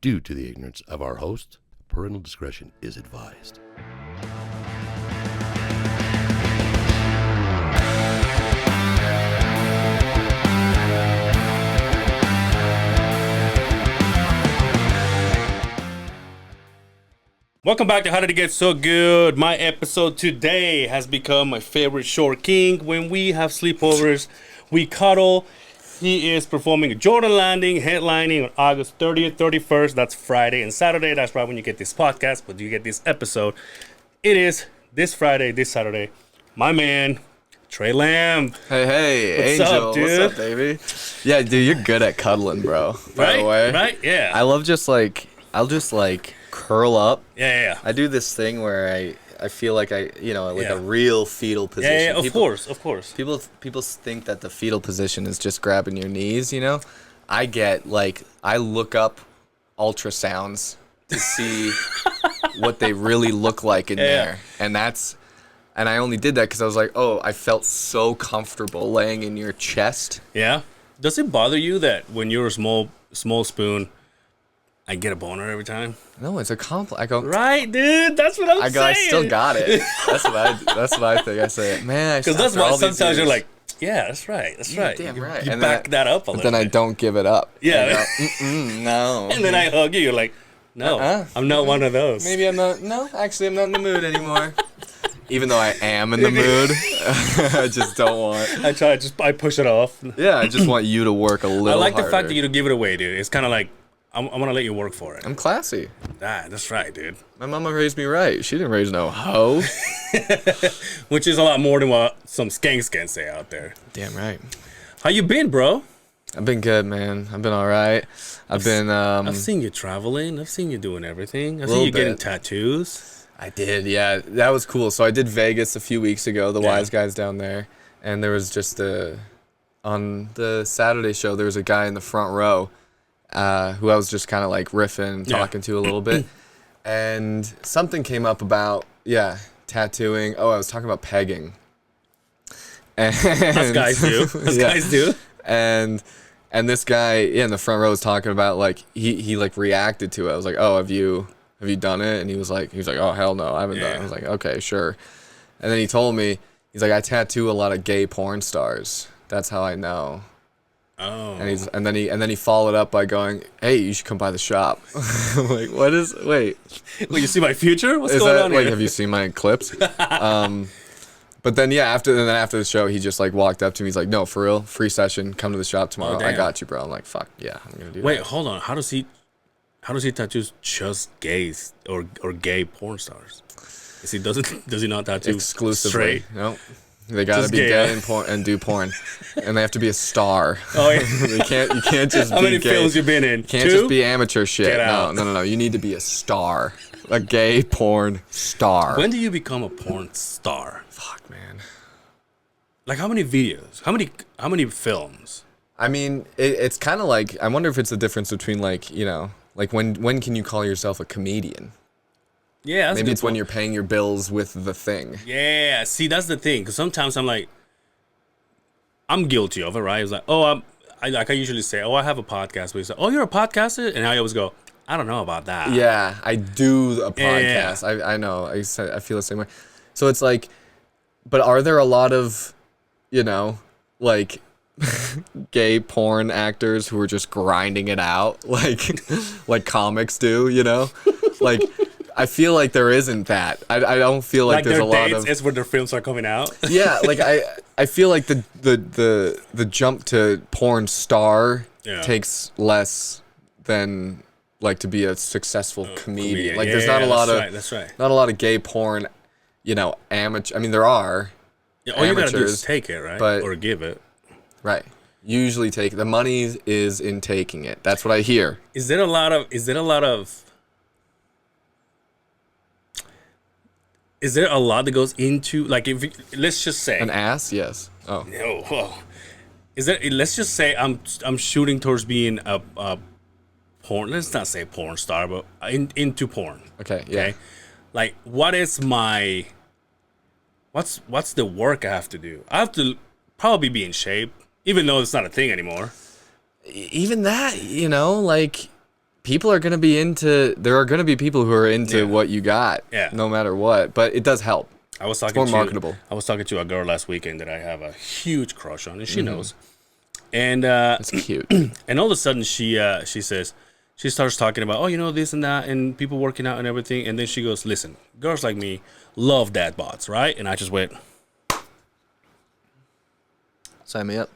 Due to the ignorance of our host, parental discretion is advised. Welcome back to How Did It Get So Good? My episode today has become my favorite short king. When we have sleepovers, we cuddle. He is performing Jordan Landing, headlining on August 30th, 31st. That's Friday and Saturday. That's right when you get this podcast, but you get this episode. It is this Friday, this Saturday. My man, Tré Lamb. Hey, What's Angel. up, dude? What's up, baby? Yeah, dude, you're good at cuddling, bro. By the way. Right? Yeah. I love I'll just curl up. Yeah. I do this thing where I feel like a real fetal position. Yeah, of course. People think that the fetal position is just grabbing your knees, you know? I look up ultrasounds to see what they really look like in there. And I only did that because I was like, oh, I felt so comfortable laying in your chest. Yeah. Does it bother you that when you're a small spoon, I get a boner every time? No, it's a compliment. I go, right, dude. That's what I'm saying. I still got it. That's what I think. I say, man. Because that's why sometimes you're like, yeah, that's right. That's right. Damn right. You back that up a little. But then I don't give it up. Yeah. No. And then I hug you. You're like, no, I'm not one of those. Maybe I'm not. No, actually, I'm not in the mood anymore. Even though I am in the mood, I just don't want. I push it off. Yeah, I just want you to work a little harder. I like the fact that you don't give it away, dude. It's kind of like, I want to let you work for it. I'm classy. That's right, dude. My mama raised me right. She didn't raise no hoe. Which is a lot more than what some skanks can say out there. Damn right. How you been, bro? I've been good, man. I've been all right. I've seen you traveling. I've seen you doing everything. I've seen you getting tattoos. I did, yeah. That was cool. So I did Vegas a few weeks ago, the Wiseguys down there. And there was just on the Saturday show, there was a guy in the front row who I was just kind of like riffing, talking to a little bit. And something came up about, tattooing. Oh, I was talking about pegging. And Us guys do. Guys do. And this guy in the front row was talking about, like, he like reacted to it. I was like, oh, have you done it? And he was like, oh, hell no, I haven't done it. I was like, okay, sure. And then he told me, he's like, I tattoo a lot of gay porn stars. That's how I know. Oh. And then he followed up by going, hey, you should come by the shop. I'm like, wait. Well, you see my future? What's going on here? Have you seen my clips? But then after the show, he just like walked up to me. He's like, no, for real, free session. Come to the shop tomorrow. I got you, bro. I'm like, fuck yeah, I'm gonna do that. Wait, hold on. How does he tattoos just gays or gay porn stars? Does he not tattoo exclusively? Straight? No. They gotta be gay and do porn, and they have to be a star. Oh yeah, you can't just. How be many gay. films you been in? Can't 2? just be amateur shit. Get out. No. You need to be a star, a gay porn star. When do you become a porn star? Fuck, man. Like how many videos? How many films? I mean, it's kind of like, I wonder if it's the difference between like, you know, like when can you call yourself a comedian? Yeah, that's maybe it's when you're paying your bills with the thing. Yeah, see, that's the thing. Because sometimes I'm like, I'm guilty of it, right? It's like, oh, I usually say, oh, I have a podcast. But you say, oh, you're a podcaster? And I always go, I don't know about that. Yeah, I do a podcast. Yeah. I know. I feel the same way. So it's like, but are there a lot of, you know, like gay porn actors who are just grinding it out like comics do, you know? Like, I feel like there isn't that. I don't feel like there's a lot of. It's when their films are coming out. Yeah, like I feel like the jump to porn star takes less than like to be a successful comedian. Like there's not a lot of that's right. Not a lot of gay porn, you know, amateur. I mean there are. Yeah, all you gotta do is take it, right? Or give it. Right. Usually take the money is in taking it. That's what I hear. Is there a lot of Is there a lot that goes into, like, let's just say an ass? Yes. Oh. No. Whoa. Is there? Let's just say I'm shooting towards being a porn. Let's not say porn star, but into porn. Okay. Yeah. Okay? Like, what's the work I have to do? I have to probably be in shape, even though it's not a thing anymore. Even that, you know, like people are gonna be into. There are gonna be people who are into what you got. Yeah. No matter what, but it does help. I was talking more to marketable. I was talking to a girl last weekend that I have a huge crush on, and she knows. And It's cute. and all of a sudden she says, she starts talking about, oh, you know, this and that, and people working out and everything, and then she goes, listen, girls like me love dad bods, right? And I just went, Sign me up.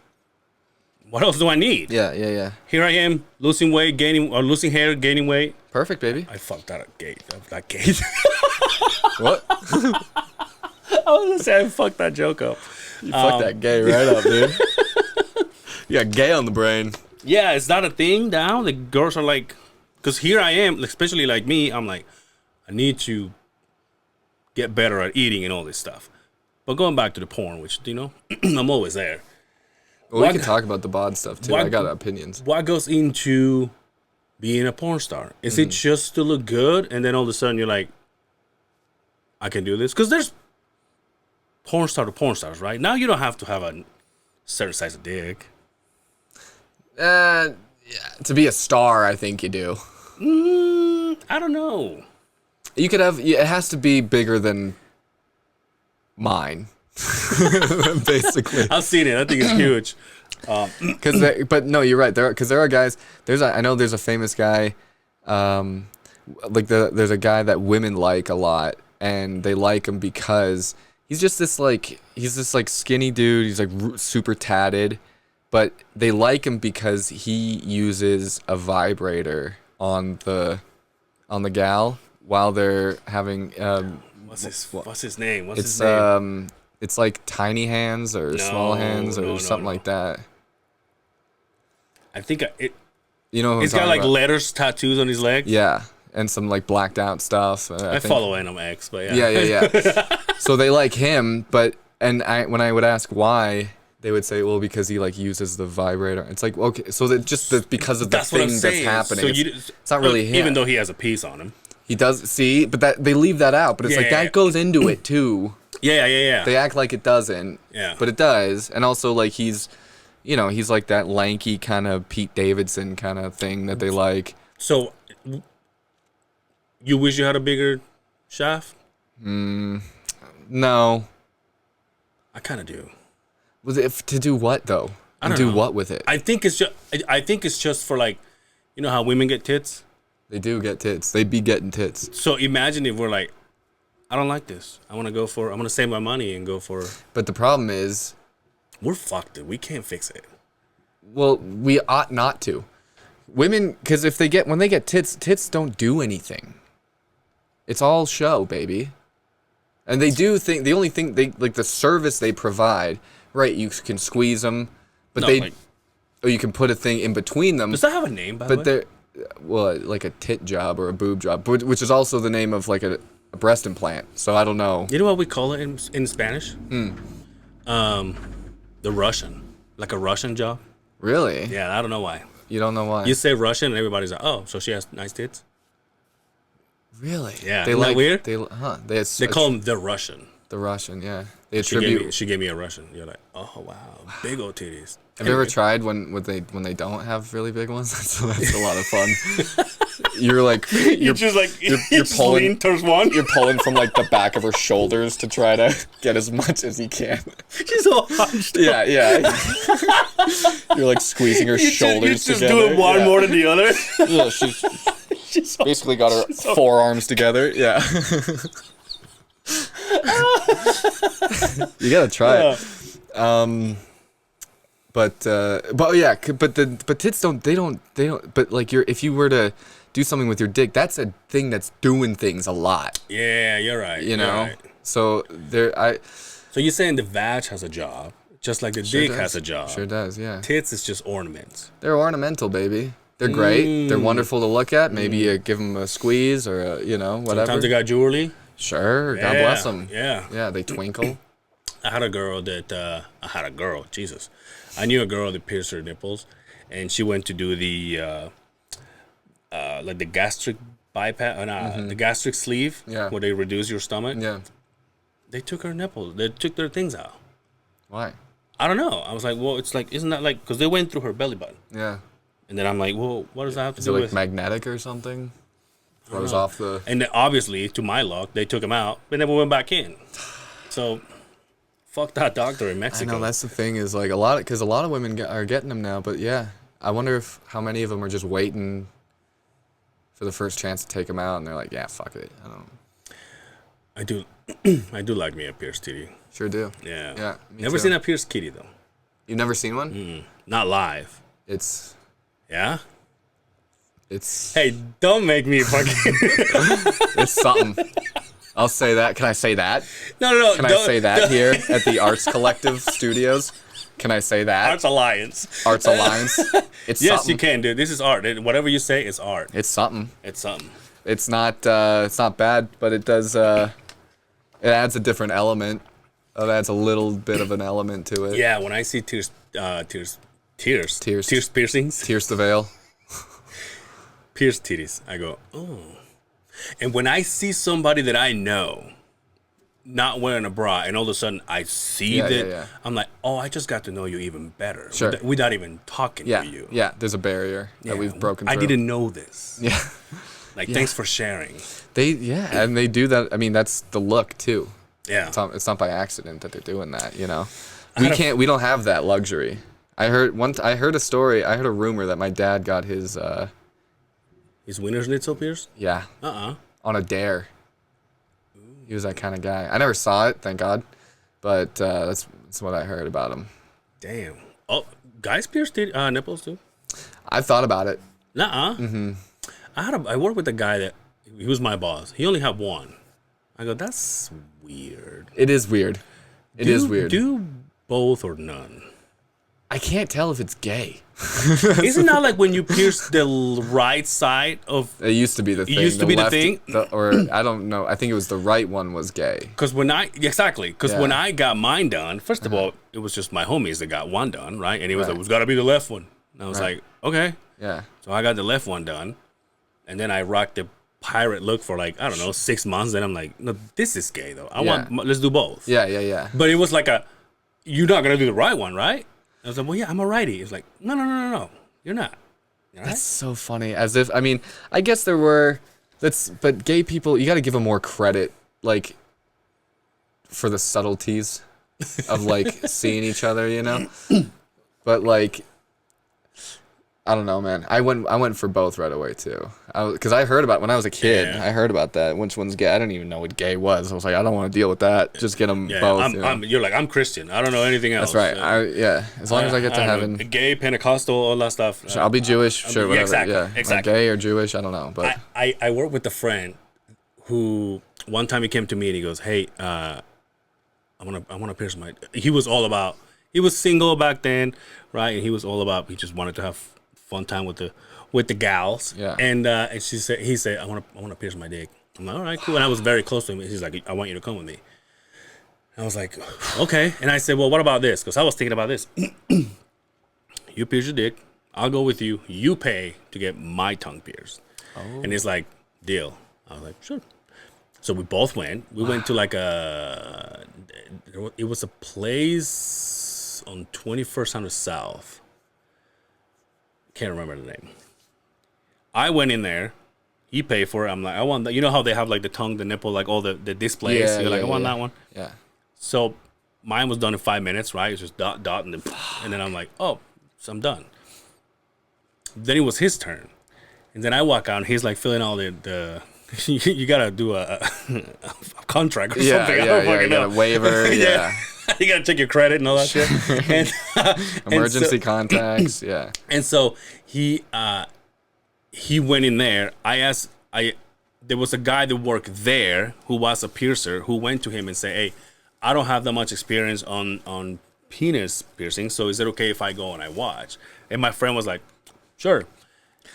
what else do I need? Yeah. Here I am losing weight, losing hair, gaining weight. Perfect, baby. I fucked that gate. That gate. What? I was gonna say I fucked that joke up. You fucked that gay right up, dude. You got gay on the brain. Yeah, it's not a thing now. The girls are like, because here I am, especially like me, I'm like, I need to get better at eating and all this stuff. But going back to the porn, which, you know, I'm always there. Well, we can talk about the bod stuff too. I got opinions. What goes into being a porn star? Is it just to look good, and then all of a sudden you're like, I can do this? Because there's porn star to porn stars, right? Now you don't have to have a certain size of dick. Yeah, to be a star, I think you do. I don't know. You could have. It has to be bigger than mine, basically. I've seen it. I think it's huge. But no, you're right. Because there are guys. I know there's a famous guy. There's a guy that women like a lot, and they like him because he's this skinny dude. He's like super tatted. But they like him because he uses a vibrator on the gal while they're having. What's his name? What's his name? It's like tiny hands or small hands or something like that. I think You know, he's got like letters, tattoos on his leg. Yeah, and some like blacked out stuff. I follow Anom X, but yeah. Yeah. So they like him, when I would ask why. They would say, well, because he like uses the vibrator. It's like, okay, so that because of the thing that's happening. So it's not really him. Even though he has a piece on him. He does, see, but that they leave that out. But it's that goes into it too. Yeah. They act like it doesn't. Yeah. But it does. And also like he's like that lanky kind of Pete Davidson kind of thing that they like. So you wish you had a bigger shaft? No. I kind of do. To do what though? I don't do know. what with it? I think it's just for like, you know how women get tits? They do get tits. They be getting tits. So imagine if we're like, I don't like this. I'm going to save my money and go for. But the problem is, we're fucked. We can't fix it. Well, we ought not to. Women, because when they get tits don't do anything. It's all show, baby. And they do think, the only thing the service they provide, right, you can squeeze them, but or you can put a thing in between them. Does that have a name, by the way? But they're, well, like a tit job or a boob job, which is also the name of like a breast implant. So I don't know. You know what we call it in Spanish? The Russian. Like a Russian job. Really? Yeah, I don't know why. You don't know why? You say Russian and everybody's like, oh, so she has nice tits? Really? Yeah. Isn't that weird? They call them the Russian. The Russian, yeah. They attribute. She gave me a Russian. You're like, oh wow, big old titties. Have you ever tried when they don't have really big ones? That's a lot of fun. You're like you're pulling towards one. You're pulling from like the back of her shoulders to try to get as much as you can. She's all hunched. Yeah. You're like squeezing her shoulders together. You're just doing one more than the other. Yeah, she's basically got her forearms together. Yeah. You gotta try it. But tits don't. But like if you were to do something with your dick, that's a thing that's doing things a lot. Yeah, you're right. You know. Right. So So you're saying the vag has a job, just like the dick has a job. Sure does. Yeah. Tits is just ornaments. They're ornamental, baby. They're great. They're wonderful to look at. Maybe you give them a squeeze or whatever. Sometimes they got jewelry. Sure. God bless them. Yeah. Yeah. They twinkle. I had a girl that Jesus. I knew a girl that pierced her nipples, and she went to do the like the gastric bypass, the gastric sleeve, where they reduce your stomach. Yeah. They took her nipples. They took their things out. Why? I don't know. I was like, well, it's like, isn't that like, because they went through her belly button. Yeah. And then I'm like, well, what does that have to Is do it like with? magnetic or something? Throws off the. And then obviously, to my luck, they took him out, but never went back in. So, fuck that doctor in Mexico. I know that's the thing is like a lot of women are getting them now. But yeah, I wonder if how many of them are just waiting for the first chance to take them out, and they're like, yeah, fuck it. I don't know. I do, I do like me a pierced titty. Sure do. Yeah. Yeah. Me Never too. seen a pierced kitty though. You've never seen one? Not live. It's Yeah. it's Hey, don't make me fucking. it's something. I'll say that. Can I say that? No. Can I say that here at the Arts Collective Studios? Can I say that? Arts Alliance. Arts Alliance. It's Yes, something. you can, dude. This is art. Whatever you say is art. It's something. It's something. It's not bad, but it does it adds a different element. It adds a little bit of an element to it. Yeah, when I see tears piercings, Pierce the veil. pierced titties, I go, oh. And when I see somebody that I know not wearing a bra, and all of a sudden I see that, I'm like, oh, I just got to know you even better. Sure. Without even talking Yeah. to you. Yeah, there's a barrier that we've broken through. I didn't know this. Yeah. Like, thanks for sharing. And they do that. I mean, that's the look too. Yeah. It's not by accident that they're doing that, you know. We don't have that luxury. I heard a story, I heard a rumor that my dad got his Is Wiener Schnitzel pierced? on a dare. He was that kind of guy. I never saw it, thank God. But that's what I heard about him. Damn. Oh, guys pierced nipples too? I've thought about it. Nuh-uh. Mm-hmm. I worked with a guy that, he was my boss. He only had one. I go, that's weird. It is weird. It is weird. Do both or none. I can't tell if it's gay. Isn't that like when you pierce the right side of... It used to be the thing. It used to be the thing? Or I don't know. I think it was the right one was gay. Because when I got mine done, first of all, it was just my homies that got one done, right? And he was like, it's got to be the left one. And I was like, okay. Yeah. So I got the left one done. And then I rocked the pirate look for like, I don't know, 6 months. Then I'm like, no, this is gay though. Let's do both. Yeah. But it was like you're not going to do the right one, right? I was like, well, yeah, I'm a righty. It's like, no. You're not. All right? That's so funny. As if, I mean, I guess there were, but gay people, you got to give them more credit, like, for the subtleties of, like, seeing each other, you know? But, like, I don't know, man. I went for both right away too. Because I heard about when I was a kid. Yeah. I heard about that. Which one's gay? I didn't even know what gay was. I was like, I don't want to deal with that. Just get them both. You're like, I'm Christian. I don't know anything else. That's right. As long as I get to heaven. Gay, Pentecostal, all that stuff. I'll be Jewish. Sure, whatever. Exactly. Like gay or Jewish, I don't know. But I work with a friend who one time he came to me and he goes, hey, I want to pierce my. He was single back then, right? And he was all about. He just wanted to have fun time with the gals. Yeah. And he said, I want to pierce my dick. I'm like, all right, cool. And I was very close to him. He's like, I want you to come with me. And I was like, okay. And I said, well, what about this? Because I was thinking about this. You pierce your dick. I'll go with you. You pay to get my tongue pierced. Oh. And he's like, deal. I was like, sure. So we both went. We went to like it was a place on 21st Hundred South. Can't remember the name. I went in there. He paid for it. I'm like, I want that. You know how they have like the tongue, the nipple, like all the displays. Yeah, You're like, I want that one. Yeah. So mine was done in 5 minutes, right? It's just dot and then I'm like, oh, so I'm done. Then it was his turn, and then I walk out and he's like filling all the you gotta do a contract or something. I don't fucking know. You got a waiver. Yeah. You gotta check your credit and all that shit. And, emergency contacts. Yeah. And so he went in there. There was a guy that worked there who was a piercer who went to him and said, hey, I don't have that much experience on penis piercing, so is it okay if I go and I watch? And my friend was like, sure.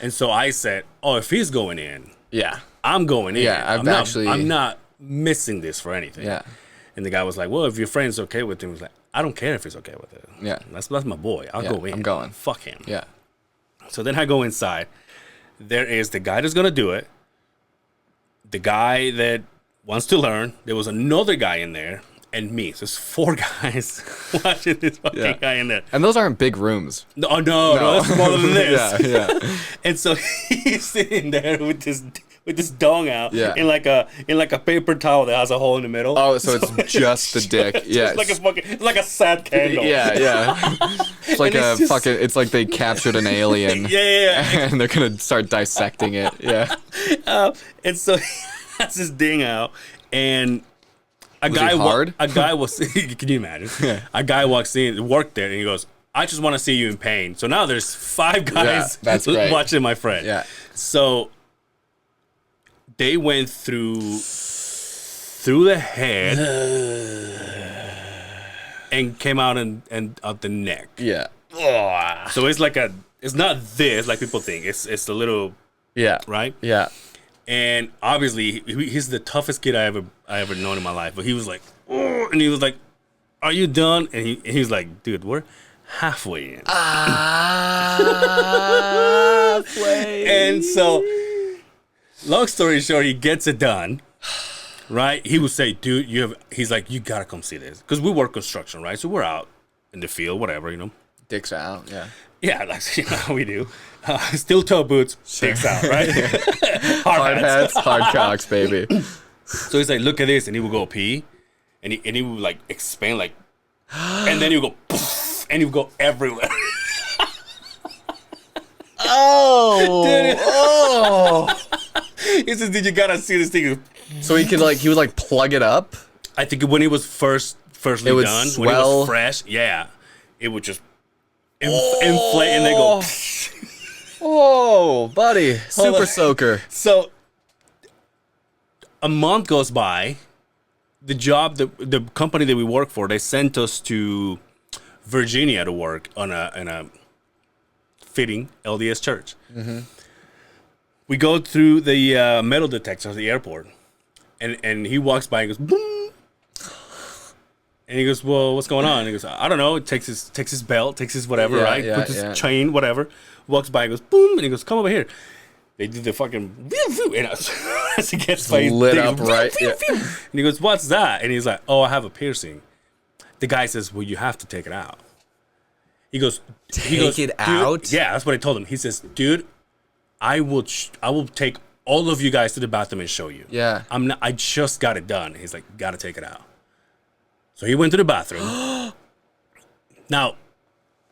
And so I said, oh, if he's going in, Yeah. I'm going in. Yeah, I'm not missing this for anything. Yeah. And the guy was like, well, if your friend's okay with it, he was like, I don't care if he's okay with it. Yeah. That's my boy. I'll go in. I'm going. Fuck him. Yeah. So then I go inside. There is the guy that's going to do it. The guy that wants to learn. There was another guy in there. and me. So it's 4 guys watching this fucking guy in there. And those aren't big rooms. No, that's smaller than this. Yeah. And so he's sitting there with this dong out in like a paper towel that has a hole in the middle. Oh, so it's just the dick. Yeah. It's like a sad candle. Yeah. It's like it's like they captured an alien. Yeah. And they're gonna start dissecting it. Yeah. And so he has this ding out, and a guy was. Can you imagine? Yeah. A guy walks in, worked there, and he goes, "I just want to see you in pain." So now there's 5 guys that's great. watching my friend. Yeah. So they went through the head and came out and up the neck. Yeah. So it's not this like people think. It's a little right. Yeah. And obviously he's the toughest kid I ever known in my life. But he was like, oh, and he was like, "Are you done?" And he was like, "Dude, we're halfway in." Halfway. And so, long story short, he gets it done. Right? He would say, "Dude, he's like, you gotta come see this," because we work construction, right? So we're out in the field, whatever, Dicks out. Yeah. Yeah, like how we do. Steel toe boots, dicks out, right? Hard hats, hard cocks, baby. So he's like, "Look at this," and he would go pee, and he would like expand like, and then he would go, poof, and he would go everywhere. He says, "Dude, you gotta see this thing." So he would plug it up. I think when he was firstly done, swell. when it was fresh, it would just inflate and they go. Oh, buddy, super soaker. So a month goes by. The company that we work for, they sent us to Virginia to work in a fitting LDS church. Mm-hmm. We go through the metal detector at the airport, and he walks by and goes, boom. And he goes, "Well, what's going on?" And he goes, "I don't know." It takes his belt, takes his whatever, right? Puts his chain, whatever. Walks by and goes, boom. And he goes, "Come over here." They do the fucking, and as he gets by, lit up, right? And he goes, "What's that?" And he's like, "Oh, I have a piercing." The guy says, "Well, you have to take it out." He goes, Take it out? Yeah, that's what I told him. He says, "Dude, I will take all of you guys to the bathroom and show you." Yeah. I just got it done. He's like, "Gotta take it out." So he went to the bathroom. Now,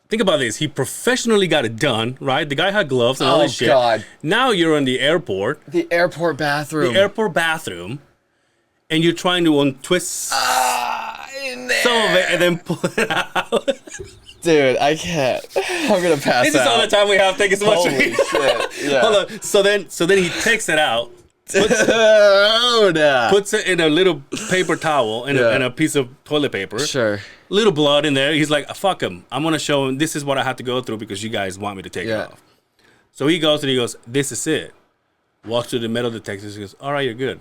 think about this. He professionally got it done, right? The guy had gloves and all this shit. Oh, God. Now you're in the airport. The airport bathroom. And you're trying to untwist in there. some of it and then pull it out. Dude, I can't. I'm gonna pass This is all the time we have. Thank you so much. Holy shit. Yeah. Hold on. So then he takes it out, puts it in a little paper towel and a piece of toilet paper. Sure. Little blood in there. He's like, "Fuck him. I'm gonna show him this is what I have to go through because you guys want me to take it off." So he goes and he goes, "This is it." Walks to the metal detector. He goes, "All right, you're good."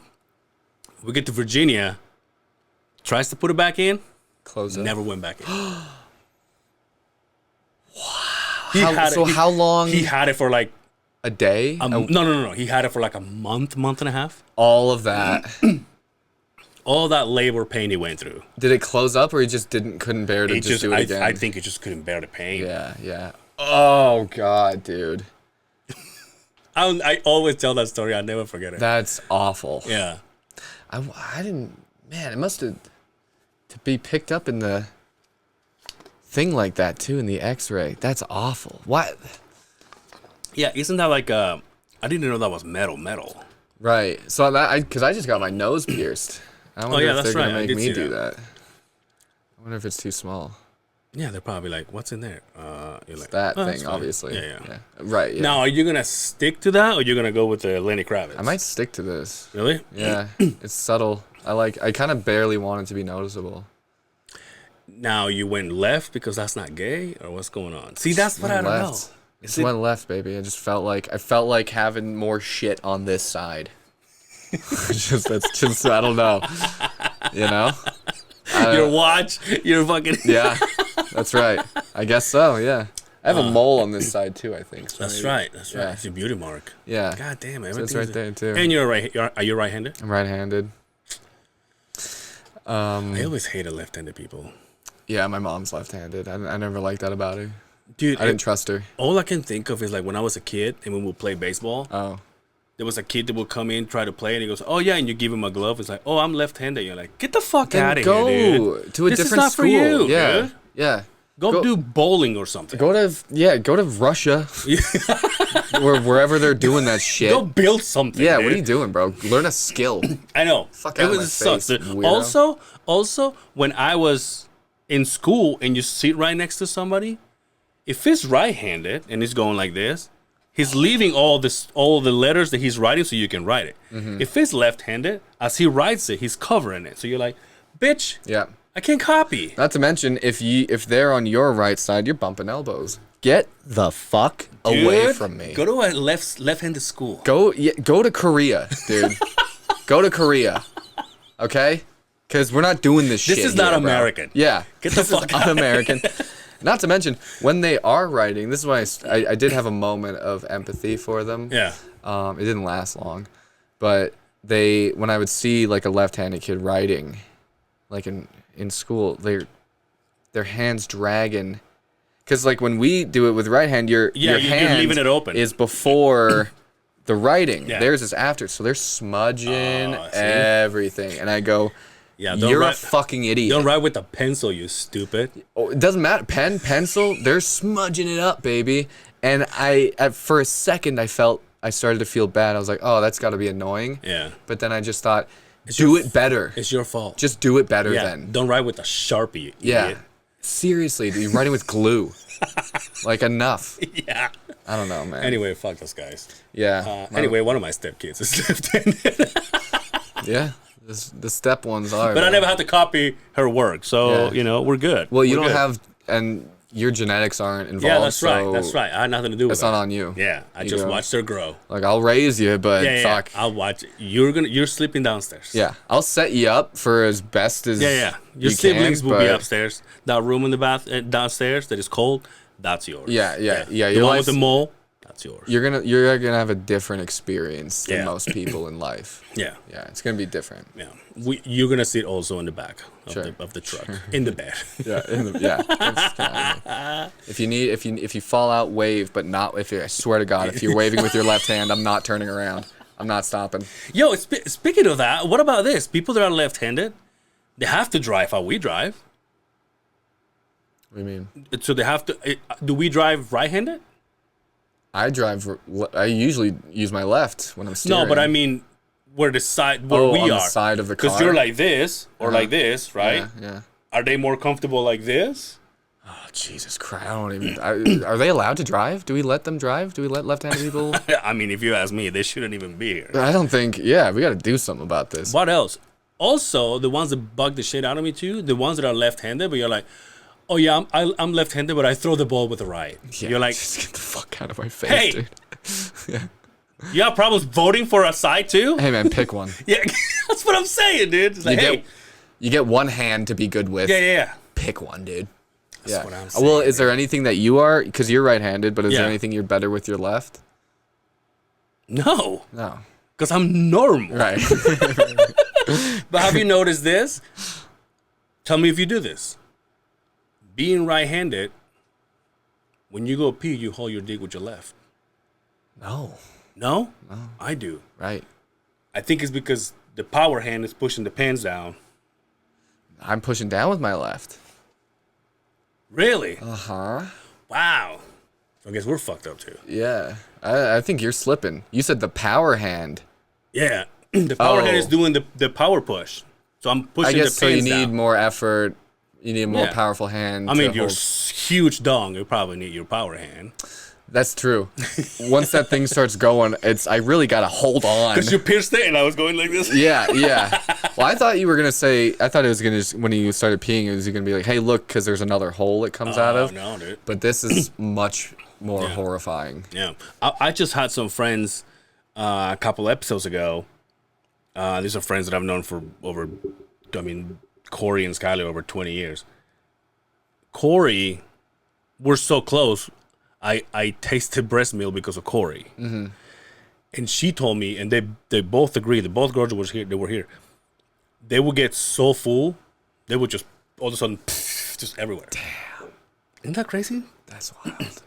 We get to Virginia. Tries to put it back in. Close it. Never went back in. Wow. How long? He had it for like a day? No. He had it for like a month and a half. All of that. All that labor pain he went through. Did it close up, or he just couldn't bear to just do it again? I think he just couldn't bear the pain. Yeah. Oh God, dude. I always tell that story. I'll never forget it. That's awful. Yeah. I didn't. Man, it must have to be picked up in the thing like that too in the X-ray. That's awful. What? Yeah, isn't that like I didn't know that was metal. Right. So because I just got my nose pierced. I wonder if they're gonna make me do that. I wonder if it's too small. Yeah, they're probably like, "What's in there?" You're like, that thing, obviously. Yeah. Right. Yeah. Now, are you gonna stick to that, or you're gonna go with the Lenny Kravitz? I might stick to this. Really? Yeah. It's subtle. I kind of barely want it to be noticeable. Now you went left because that's not gay, or what's going on? See, that's what I don't know. Just went left, baby. I felt like having more shit on this side. That's just I don't know. You know? Your watch, your fucking yeah, that's right. I guess so. Yeah, I have a mole on this side too. I think. So that's right. That's right. It's a beauty mark. Yeah. God damn it. So it's right there too. And are you right-handed? I'm right-handed. I always hated left-handed people. Yeah, my mom's left-handed. I never liked that about her. Dude, I didn't trust her. all I can think of is like when I was a kid and when we would play baseball. Oh. There was a kid that would come in, try to play, and he goes, "Oh yeah," and you give him a glove. It's like, "Oh, I'm left-handed." You're like, "Get the fuck out of here, dude! To a This is different not school. for you, yeah, dude. yeah. Go do bowling or something. Go to Russia, or wherever they're doing that shit. Go build something. Yeah, dude. what are you doing, bro? Learn a skill. I know. Fuck out of my sucks, face, dude. weirdo. Also, when I was in school and you sit right next to somebody, if he's right-handed and he's going like this, he's leaving all the letters that he's writing so you can write it. If he's left-handed, as he writes it, he's covering it. So you're like, bitch, Yeah. I can't copy. Not to mention, if they're on your right side, you're bumping elbows. Get the fuck away Dude, from me. Go to a left-handed school. Go to Korea, dude. Go to Korea. Okay? Because we're not doing this shit. This is not here, bro. American. Yeah. Get the This fuck is un-American. Not to mention, when they are writing, this is why I did have a moment of empathy for them. Yeah. It didn't last long. But when I would see like a left-handed kid writing, like in school, their hands dragging. Because like when we do it with right hand, your you're hand leaving it open. is before the writing. Yeah. Theirs is after. So they're smudging Oh, see? everything. And I go, Yeah, don't you're a write- fucking idiot. Don't write with a pencil, you stupid. Oh, it doesn't matter. Pen, pencil, they're smudging it up, baby. And for a second, I started to feel bad. I was like, oh, that's got to be annoying. Yeah. But then I just thought, do it better. It's your fault. Just do it better yeah. then. Don't write with a Sharpie, you Yeah. idiot. Seriously, dude, you're writing with glue. Like, enough. Yeah. I don't know, man. Anyway, fuck those guys. Yeah. Anyway, one of my stepkids is left-handed. Yeah. The step ones are. But I man. never had to copy her work, so, Yeah. we're good. Well, you We're don't good. have, and your genetics aren't involved. Yeah, that's right. so That's right. I had nothing to do with It's it. not on you. Yeah, I You just know? watched her grow. Like, I'll raise you, but Yeah, fuck. I'll watch. You're sleeping downstairs. Yeah, I'll set you up for as best as Yeah. Your you siblings can, will be but- upstairs. That room in the downstairs that is cold, that's yours. Yeah. The Your one life's- with the mole, that's yours. You're gonna have a different experience than Yeah. most people in life. Yeah. Yeah, it's gonna be different. Yeah. You're gonna sit also in the back of, Sure. of the truck, in the bed. Yeah, that's kinda neat. If you fall out, wave, but not if you. I swear to God, if you're waving with your left hand, I'm not turning around. I'm not stopping. Yo, speaking of that, what about this? People that are left-handed, they have to drive how we drive. What do you mean? So they have to. Do we drive right-handed? I usually use my left when I'm steering. No, but I mean, where the side where we on are. the side of the Because car. you're like this or like this, right? Yeah. Are they more comfortable like this? Oh, Jesus Christ! I don't even. Are they allowed to drive? Do we let them drive? Do we let left-handed people? I mean, if you ask me, they shouldn't even be here. I don't think. Yeah, we got to do something about this. What else? Also, the ones that bug the shit out of me too, the ones that are left-handed, but you're like, oh yeah, I'm left-handed, but I throw the ball with the right. Yeah, You're like, just get the fuck out of my face, Hey! dude. you have problems voting for a side too? Hey man, pick one. Yeah, that's what I'm saying, dude. It's like, You get one hand to be good with. yeah. Pick one, dude. That's what I'm saying. Well, is there anything that you are? Because you're right-handed, but is there Yeah. anything you're better with your left? No, No. because I'm normal. Right. But have you noticed this? Tell me if you do this. Being right-handed, when you go pee, you hold your dick with your left. No. No? I do. Right. I think it's because the power hand is pushing the pants down. I'm pushing down with my left. Really? Uh-huh. Wow. So I guess we're fucked up too. Yeah. I think you're slipping. You said the power hand. Yeah. The power hand Oh. is doing the power push. So I'm pushing I guess the so. You pants need down. more effort. You need a more Yeah. powerful hand. I mean, to your hold. huge dong, you probably need your power hand. That's true. Once that thing starts going, I really gotta hold on. Because you pierced it and I was going like this. Yeah. Well, I thought you were gonna say. I thought it was gonna when you started peeing, it was gonna be like, "Hey, look, because there's another hole it comes out of." No, dude. But this is much more horrifying. Yeah. I just had some friends a couple episodes ago. These are friends that I've known for Corey and Skylar over 20 years. Corey, we're so close. I tasted breast milk because of Corey. Mm-hmm. And she told me, and they both agreed, that both girls were here. they would get so full, they would just all of a sudden just everywhere. Damn. Isn't that crazy? That's wild.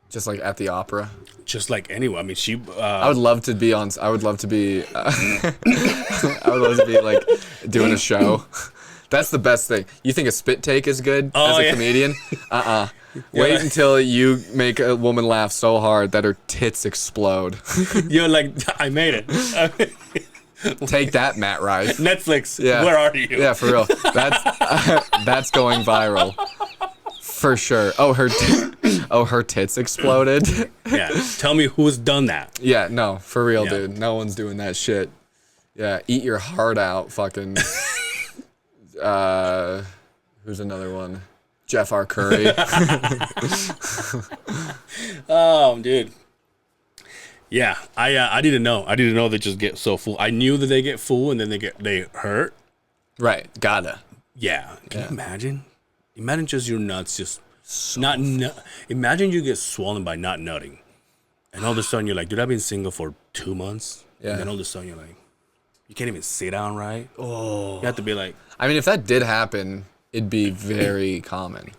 Just like at the opera. Just like anywhere. I mean, she. I would love to be on. I would love to be. I would love to be like doing a show. That's the best thing. You think a spit take is good as a comedian? Wait until you make a woman laugh so hard that her tits explode. You're like, I made it. Take that, Matt Rife. Netflix. Yeah. Where are you? Yeah, for real. That's going viral. For sure. Oh, her tits exploded. Yeah. Tell me who's done that. Yeah, no, for real, dude. No one's doing that shit. Yeah, eat your heart out, fucking. Who's another one? Jeff R. Curry. Oh, dude. Yeah, I didn't know. I didn't know they just get so full. I knew that they get full and then they hurt. Right, gotta. Yeah. Can you imagine? Imagine just your nuts just imagine you get swollen by not nutting. And all of a sudden you're like, dude, I've been single for 2 months. Yeah. And then all of a sudden you're like, you can't even sit down right. Oh. You have to be like. I mean, if that did happen, it'd be very common.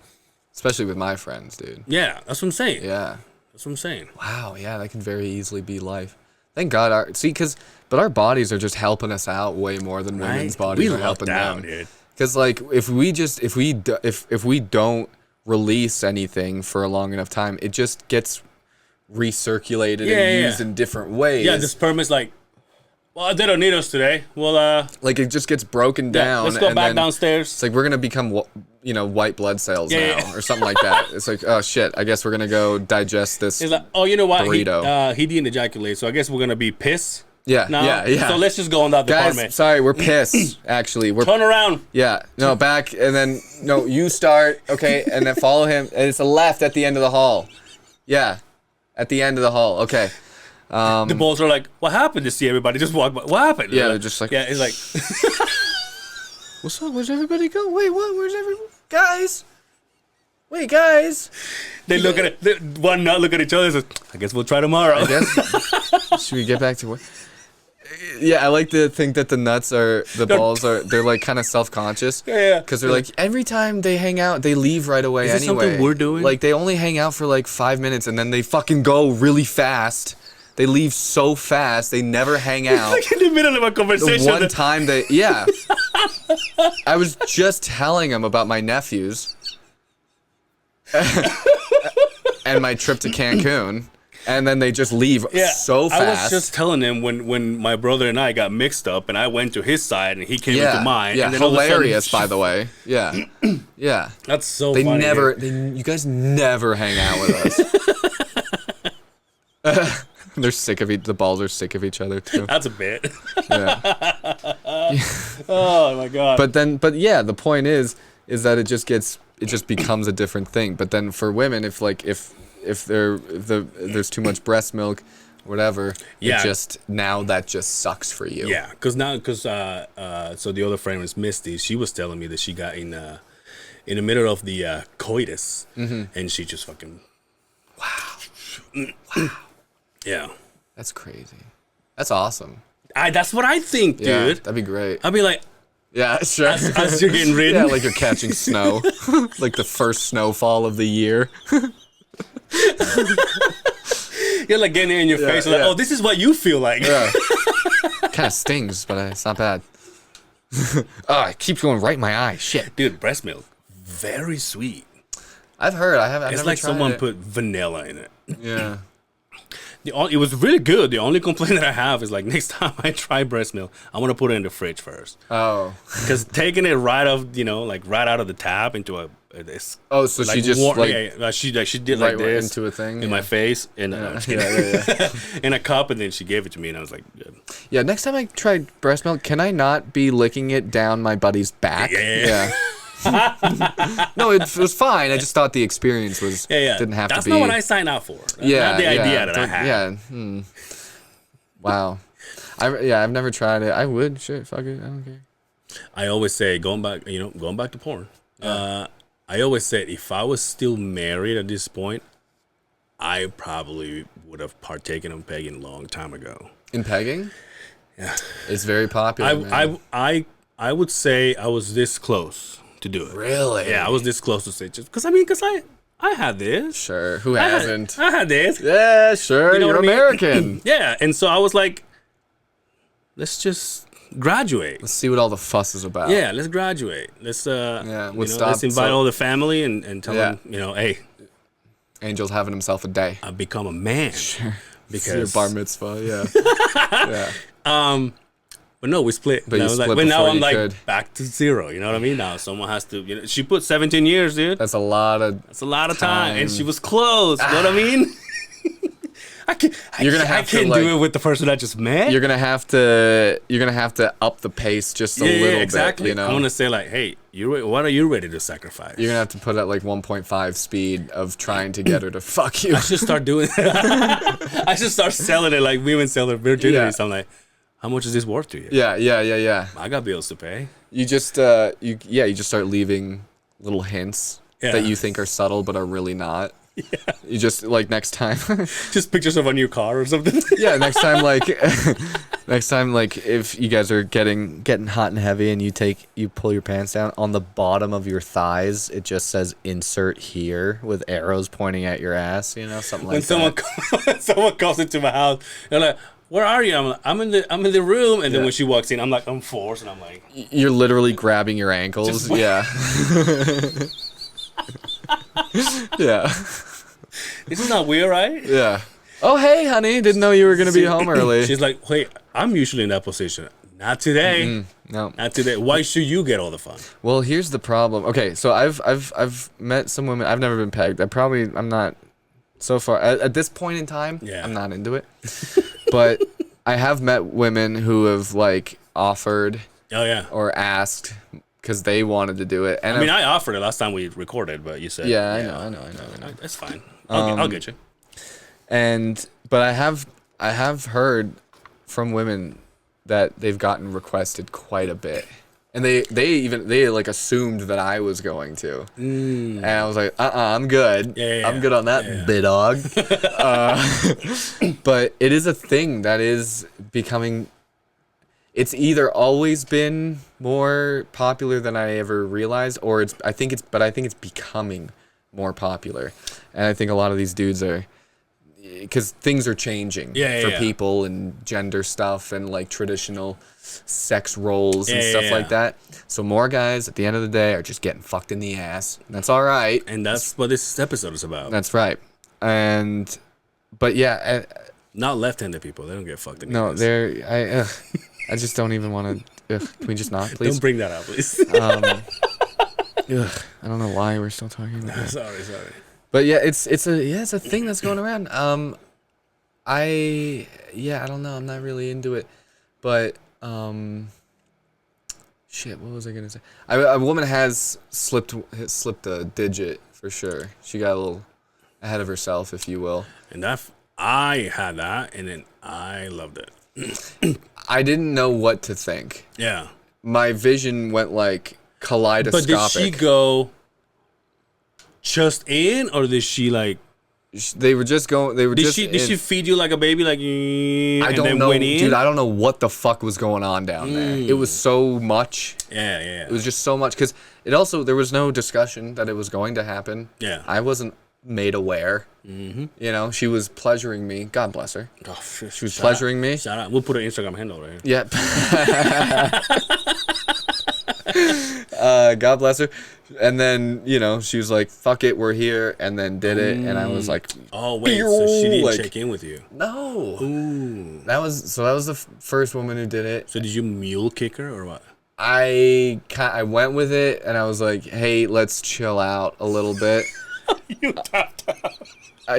Especially with my friends, dude. Yeah, that's what I'm saying. Yeah. That's what I'm saying. Wow, yeah, that could very easily be life. Thank God. But our bodies are just helping us out way more than women's bodies are helping them. Dude. Because like if we don't release anything for a long enough time, it just gets recirculated and used in different ways. Yeah, the sperm is like, well, they don't need us today. Well, like it just gets broken down. Let's go back downstairs. It's like we're gonna become white blood cells now or something like that. It's like, oh shit, I guess we're gonna go digest this. It's like, oh, you know what? Burrito. He didn't ejaculate, so I guess we're gonna be piss. Yeah, now. yeah. So let's just go in that department. Guys, sorry, we're pissed. Actually, we're turn around. Yeah, no, back and then no, you start. Okay, and then follow him. And it's a left at the end of the hall. Yeah, at the end of the hall. Okay. The bulls are like, what happened to see everybody just walk by? What happened? Yeah, they're just like, yeah, it's like, what's up? Where's everybody go? Wait, what? Where's everybody? Guys. Wait, guys. They look at it. One nut look at each other and says, I guess we'll try tomorrow. I guess. Should we get back to work? Yeah, I like to think that the balls are, they're like kind of self-conscious. Yeah. Because they're like, every time they hang out, they leave right away anyway. Is this something we're doing? Like, they only hang out for like 5 minutes and then they fucking go really fast. They leave so fast, they never hang out. Like in the middle of a conversation. The one time yeah. I was just telling him about my nephews. And my trip to Cancun. And then they just leave so fast. I was just telling him when my brother and I got mixed up and I went to his side and he came into mine. Yeah, and then hilarious, by the the way. Yeah. Yeah. That's so they funny. You guys never hang out with us. They're sick of the balls are sick of each other too. That's a bit. Yeah. Oh my god. But yeah, the point is that it just becomes a different thing. But then for women, if there's too much breast milk, whatever, that just sucks for you. Yeah, because so the other friend was Misty. She was telling me that she got in the middle of the coitus, and she just fucking wow. Yeah, that's crazy. That's awesome. That's what I think, dude. Yeah, that'd be great. I'd be like, yeah, sure. As you're getting ridden. Yeah, like you're catching snow, like the first snowfall of the year. You're like getting it in your face. Like, oh, this is what you feel like. Yeah. Kind of stings, but it's not bad. Oh, it keeps going right in my eye. Shit, dude, breast milk, very sweet. I've heard. I've it's never like tried someone it. put vanilla in it. Yeah. It was really good. The only complaint that I have is like next time I try breast milk, I'm gonna put it in the fridge first. Oh. Because taking it right out of the tap into this. Oh, so like, she just she did like this into a thing in my face in in a cup, and then she gave it to me, and I was like, good. Yeah. Next time I try breast milk, can I not be licking it down my buddy's back? Yeah. No, it was fine. I just thought the experience didn't have to be. That's not what I signed up for. That's not the idea that I had. Yeah. Wow. I've never tried it. I would. Sure. Fuck it. I don't care. I always say going back to porn. Yeah. I always said if I was still married at this point, I probably would have partaken in pegging a long time ago. In pegging? Yeah. It's very popular. man. I would say I was this close to do it. Really? Yeah, I was this close to say just because I had this. Sure. Who hasn't? I had this. Yeah, sure. You know You're what I mean? American. Yeah, and so I was like, let's just graduate. Let's see what all the fuss is about. Yeah, let's graduate. Let's let's invite all the family and tell them, hey, Angel's having himself a day. I've become a man. Sure. It's your bar mitzvah, yeah. Yeah. But no, we split. But you split but now before I'm you like could. back to zero. You know what I mean? Now someone has to. She put 17 years, dude. That's a lot of. That's a lot of time, and she was close. You know what I mean? I can't do it with the person I just met. You're gonna have to up the pace just a little exactly. bit. You know, I'm gonna say like, hey, what are you ready to sacrifice? You're gonna have to put at like 1.5 speed of trying to get her to fuck you. I should start doing that. I should start selling it like women sell their virginity. Yeah. So I'm like, how much is this worth to you? Yeah. I got bills to pay. You just you just start leaving little hints that you think are subtle but are really not. Yeah. You just like next time just pictures of a new car or something. Yeah, next time like if you guys are getting hot and heavy and you pull your pants down, on the bottom of your thighs it just says insert here with arrows pointing at your ass, something like that. When someone comes into my house, they're like, where are you? I'm like, I'm in the room, and then when she walks in, I'm like, I'm forced, and I'm like, you're literally grabbing your ankles. Yeah. Yeah. This is not weird, right? Yeah. Oh, hey, honey. Didn't know you were going to be home early. She's like, wait, I'm usually in that position. Not today. Mm-hmm. No. Not today. Why should you get all the fun? Well, here's the problem. Okay, so I've met some women. I've never been pegged. I'm not so far at this point in time. Yeah. I'm not into it. But I have met women who have like offered. Oh yeah. Or asked because they wanted to do it. And I offered it last time we recorded, but you said. Yeah, I know. That's fine. I'll get you. But I have heard from women that they've gotten requested quite a bit, and they like assumed that I was going to, and I was like, I'm good. Yeah. I'm good on that, big dog. But it is a thing that is becoming. It's either always been more popular than I ever realized, or I think it's becoming more popular, and I think a lot of these dudes are. Because things are changing for people and gender stuff and like traditional sex roles and stuff like that. So more guys at the end of the day are just getting fucked in the ass. That's all right. And that's what this episode is about. That's right. But yeah. Not left-handed people. They don't get fucked in the ass. No, I just don't even want to. Can we just not, please? Don't bring that up, please. I don't know why we're still talking about that. Sorry. But yeah, it's a thing that's going around. I don't know. I'm not really into it, but shit. What was I gonna say? A woman has slipped a digit for sure. She got a little ahead of herself, if you will. And I had that, and then I loved it. I didn't know what to think. Yeah. My vision went like kaleidoscopic. But did she go just in, or did she like? They were just going. They were did just. Did she feed you like a baby? Like I don't know, dude. I don't know what the fuck was going on down there. It was so much. Yeah. It was just so much because there was no discussion that it was going to happen. Yeah. I wasn't made aware. Mm-hmm. She was pleasuring me. God bless her. Oh, she was pleasuring me. Shout out. We'll put an Instagram handle right here. Yep. God bless her. And then, she was like, fuck it, we're here. And then did it. And I was like, oh, wait. So she didn't check in with you? No. Ooh. That was the first woman who did it. So did you mule kick her or what? I went with it and I was like, hey, let's chill out a little bit. You tapped out.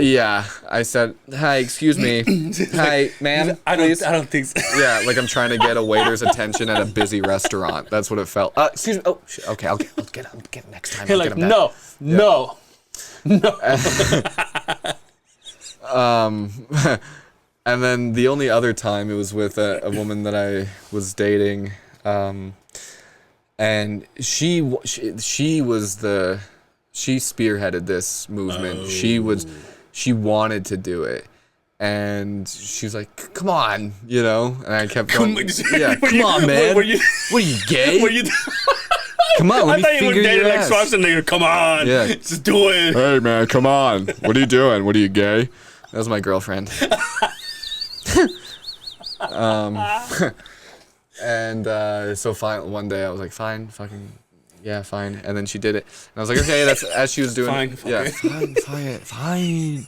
Yeah, I said, hi, excuse me. Hi, ma'am, please. I don't think so. Yeah, like I'm trying to get a waiter's attention at a busy restaurant. That's what it felt. Excuse me. Oh, shit. Okay, I'll get him next time. You're like, no. And then the only other time it was with a woman that I was dating, and she spearheaded this movement. She wanted to do it, And she's like, come on, you know? And I kept going, yeah, Were come you- on, man. were you- What are you, gay? Were you? Come on, let I me thought you were finger dating your like ass. Schwarzenegger. Come on, Yeah. just do it. Hey, man, come on. What are you doing? What are you, gay? That was my girlfriend. And so one day I was like, fine, fucking, yeah, fine. And then she did it. And I was like, okay, that's as she was doing Fine, it. Yeah, okay. fine.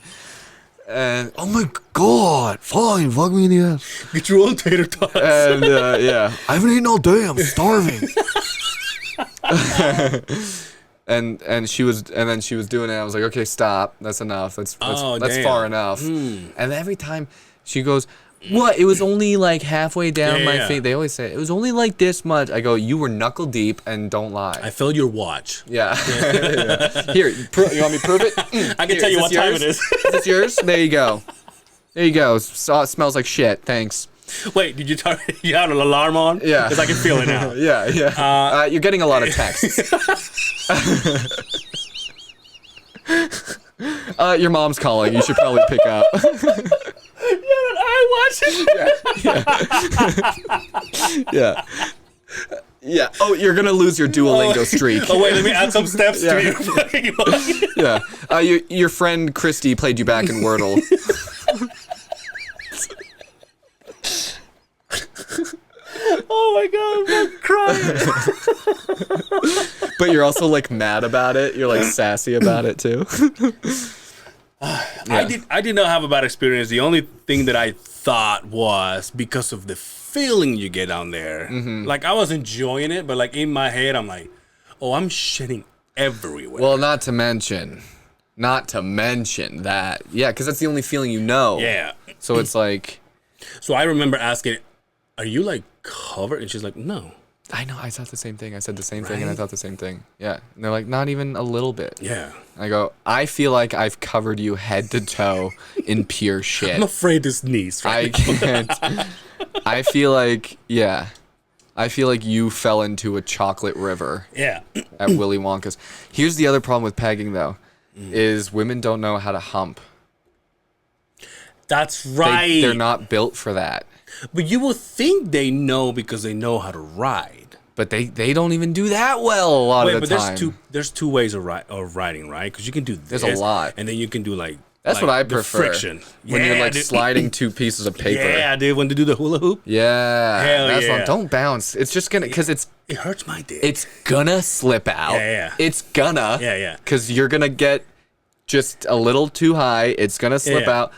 And, oh my God, fine, fuck me in the ass. Get your own tater tots. And, yeah, I haven't eaten all day, I'm starving. And then she was doing it. I was like, okay, stop. That's enough. That's damn. far enough. And every time she goes, what? It was only like halfway down my feet. They always say it was only like this much. I go, you were knuckle deep, and don't lie. I filled your watch. Yeah. Yeah. Here, you want me to prove it? I can tell you what time it is. Is this yours? There you go. There you go. It smells like shit. Thanks. Wait, did you have an alarm on? Yeah. Because I can feel it now. Yeah. You're getting a lot of texts. Your mom's calling. You should probably pick up. I watch it. Yeah. Yeah. Oh, you're gonna lose your Duolingo streak. Oh wait, let me add some steps Yeah. to your fucking. Yeah. Your friend Christy played you back in Wordle. Oh my God, I'm crying. But you're also like mad about it. You're like sassy about it too. I did not have a bad experience. The only thing that I thought was because of the feeling you get down there. Like I was enjoying it, but like in my head, I'm like, oh, I'm shitting everywhere. Well, not to mention that. Yeah, because that's the only feeling you know. Yeah. So it's like. So I remember asking, are you like covered? And she's like, no. I know. I thought the same thing. I said the same thing, and I thought the same thing. Yeah. And they're like, not even a little bit. Yeah. I go, I feel like I've covered you head to toe in pure shit. I'm afraid to sneeze. I can't. I feel like, yeah. I feel like you fell into a chocolate river Yeah. at Willy Wonka's. Here's the other problem with pegging, though, is women don't know how to hump. That's right. They're not built for that. But you would think they know because they know how to ride. But they don't even do that well a lot of the time. There's two ways of riding, right? Because you can do this. There's a lot. And then you can do like. That's like what I the prefer. Friction. When you're like dude. sliding two pieces of paper. Yeah, dude. When they do the hula hoop. Yeah. Hell That's yeah. what, don't bounce. It's just gonna, because It hurts my dick. it's gonna slip out. Yeah. It's gonna. Yeah. Because you're gonna get just a little too high. It's gonna slip Yeah. out.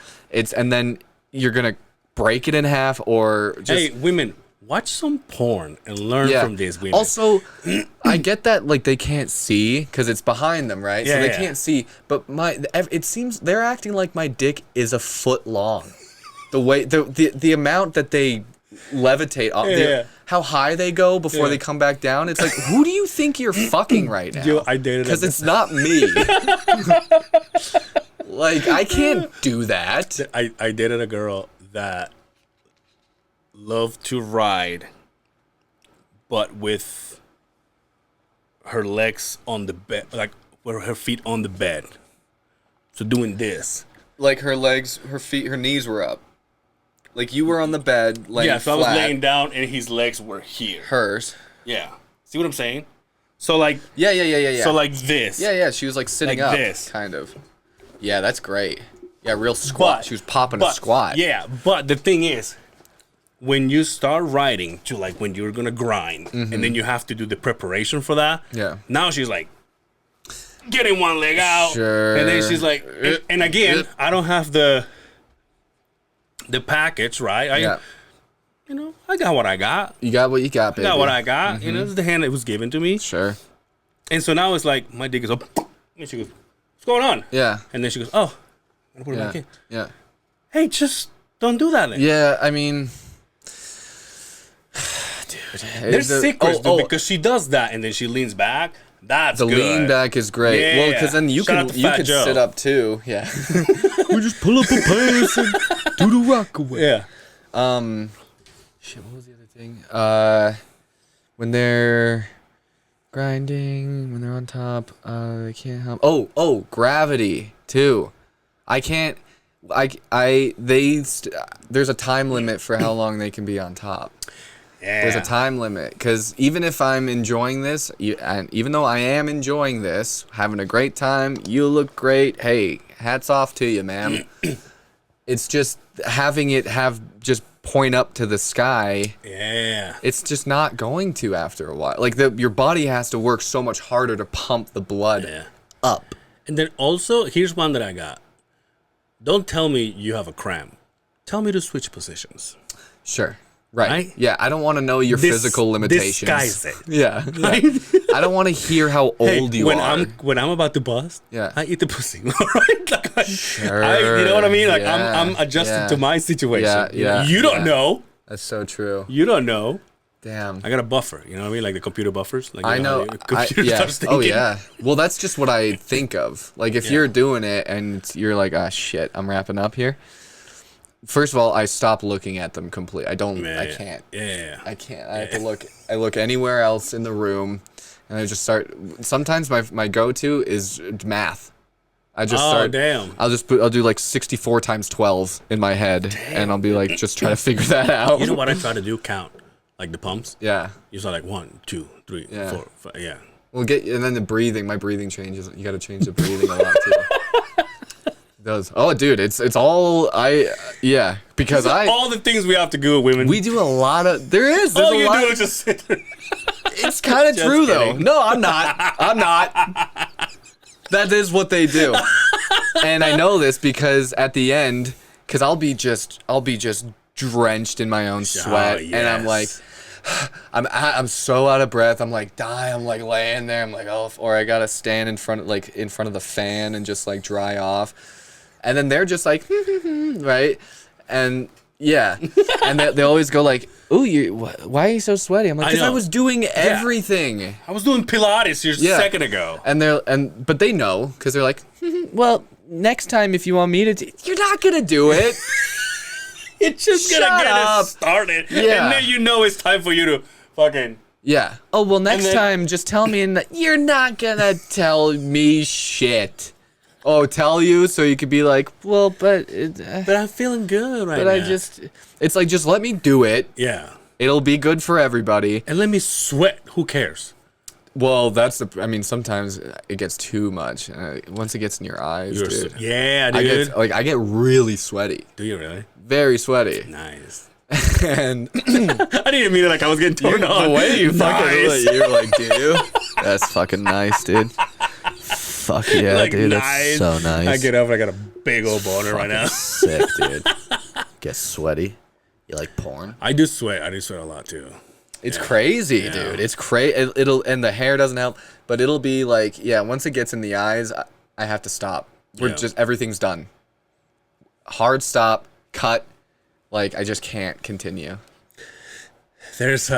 And then you're gonna break it in half or just. Hey, women, watch some porn and learn from these women. Also, I get that like they can't see because it's behind them, right? So they can't see. But it seems they're acting like my dick is a foot long. The way the amount that they levitate, how high they go before they come back down. It's like, who do you think you're fucking right now? Yo, I dated because it's not me. Like I can't do that. I dated a girl that loved to ride, but with her legs on the bed, like with her feet on the bed. So doing this. Like her legs, her feet, her knees were up. Like you were on the bed, laying Yeah, so flat. I was laying down and his legs were here. Hers. Yeah. See what I'm saying? So like. Yeah. So like this. Yeah. She was like sitting Like up, this. kind of. Yeah, that's great. Yeah, real squat. She was popping a squat. Yeah, but the thing is, when you start riding to like when you're gonna grind, and then you have to do the preparation for that. Yeah. Now she's like getting one leg out, Sure. and then she's like, and again, I don't have the package, right? You know, I got what I got. You got what you got, baby. I got what I got. You know, this is the hand that was given to me. Sure. And so now it's like my dick is up, and she goes, "What's going on?" Yeah. And then she goes, "Oh, I'm gonna put it back in." Yeah. Hey, just don't do that then. Yeah, I mean, dude. There's secrets, dude, because she does that and then she leans back. That's the good. lean back is great. Yeah. Well, because then you Shout out could to Fat Joe. sit up too. Yeah. We just pull up a pants and do the rock away. Yeah. Shit. What was the other thing? When they're grinding, when they're on top, they can't help. Oh, gravity too. I can't. There's a time limit for how long they can be on top. Yeah. There's a time limit, because even if I'm enjoying this, and even though I am enjoying this, having a great time, you look great. Hey, hats off to you, ma'am. It's just having it just point up to the sky. Yeah. It's just not going to after a while. Like your body has to work so much harder to pump the blood up. And then also, here's one that I got. Don't tell me you have a cramp. Tell me to switch positions. Sure. Right. Yeah, I don't want to know your physical limitations. Disguise it. Yeah. Right? I don't want to hear how old you are. When I'm about to bust, yeah, I eat the pussy. Right? Like, sure. You know what I mean? Like I'm adjusted to my situation. Yeah. You don't know. That's so true. You don't know. Damn. I got a buffer. You know what I mean? Like the computer buffers. Like, I know. Oh yeah. Well, that's just what I think of. Like if you're doing it and you're like, ah, shit, I'm wrapping up here. First of all, I stop looking at them completely. I can't. Yeah. I can't. I have to look. I look anywhere else in the room, and I just start. Sometimes my go-to is math. I just start. Damn. I'll do like 64 times 12 in my head, and I'll be like, just try to figure that out. You know what I try to do? Count like the pumps. Yeah. You start like 1, 2, 3, 4, 5. Yeah. Well, and then the breathing. My breathing changes. You got to change the breathing a lot too. Does. Oh, dude, it's all because all the things we have to do, women. We do a lot of. There's all a you lot. do is just sit there. It's kind of true kidding. though. No, I'm not. That is what they do, and I know this because at the end, because I'll be just drenched in my own sweat, and I'm like. I'm so out of breath. I'm like dying. I'm like laying there. I'm like, oh, or I gotta stand in front of the fan and just like dry off. And then they're just like, right? And yeah, and they always go like, "Ooh, why are you so sweaty?" I'm like, "Because I was doing everything. I was doing Pilates a second ago." But they know because they're like, "Well, next time if you want me to, you're not gonna do it." You're just gonna get it started, and then you know it's time for you to fucking. Yeah. Oh well, next time just tell me, and you're not gonna tell me shit. Oh, tell you so you could be like, well, but I'm feeling good right now. But it's like just let me do it. Yeah. It'll be good for everybody. And let me sweat. Who cares? Well, sometimes it gets too much. Once it gets in your eyes, dude. Yeah, dude. I get really sweaty. Do you really? Very sweaty. Nice. And I didn't mean it like I was getting turned on. The way you fucking you're like, do you? That's fucking nice, dude. Fuck yeah, like, dude. Nice. That's so nice. I get up and I got a big old boner right now. Sick, dude. Get sweaty. You like porn? I do sweat. I do sweat a lot too. It's crazy, dude. It's crazy. It'll and the hair doesn't help, but it'll be like, once it gets in the eyes, I have to stop. Everything's done. Hard stop, cut. Like I just can't continue. There's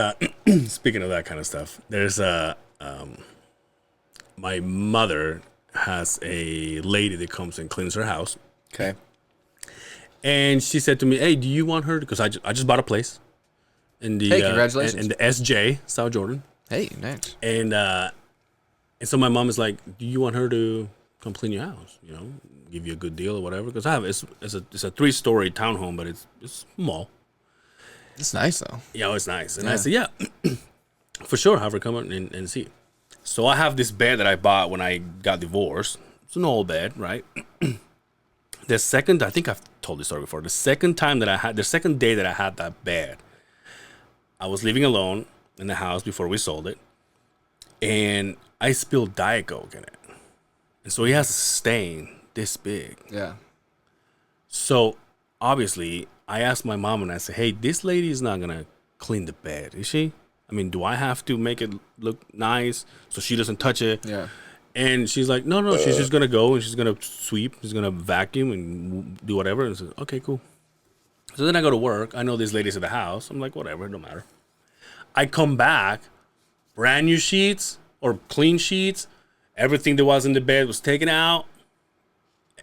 speaking of that kind of stuff. There's my mother has a lady that comes and cleans her house. Okay. And she said to me, "Hey, do you want her?" Because I just bought a place. In the, congratulations. In the SJ, South Jordan. Hey, nice. And so my mom is like, "Do you want her to come clean your house? You know, give you a good deal or whatever?" Because it's a 3-story townhome, but it's small. It's nice though. Yeah, it's nice. And I said, "Yeah, for sure. Have her come and see." So I have this bed that I bought when I got divorced. It's an old bed, right? I think I've told this story before. The second day that I had that bed, I was living alone in the house before we sold it, and I spilled Diet Coke in it. And so it has a stain this big. Yeah. So obviously, I asked my mom and I said, "Hey, this lady is not going to clean the bed, is she? I mean, do I have to make it look nice so she doesn't touch it?" Yeah. And she's like, no, she's just going to go and she's going to sweep. She's going to vacuum and do whatever. And I said, okay, cool. So then I go to work. I know these ladies at the house. I'm like, whatever, it don't matter. I come back, brand new sheets or clean sheets. Everything that was in the bed was taken out.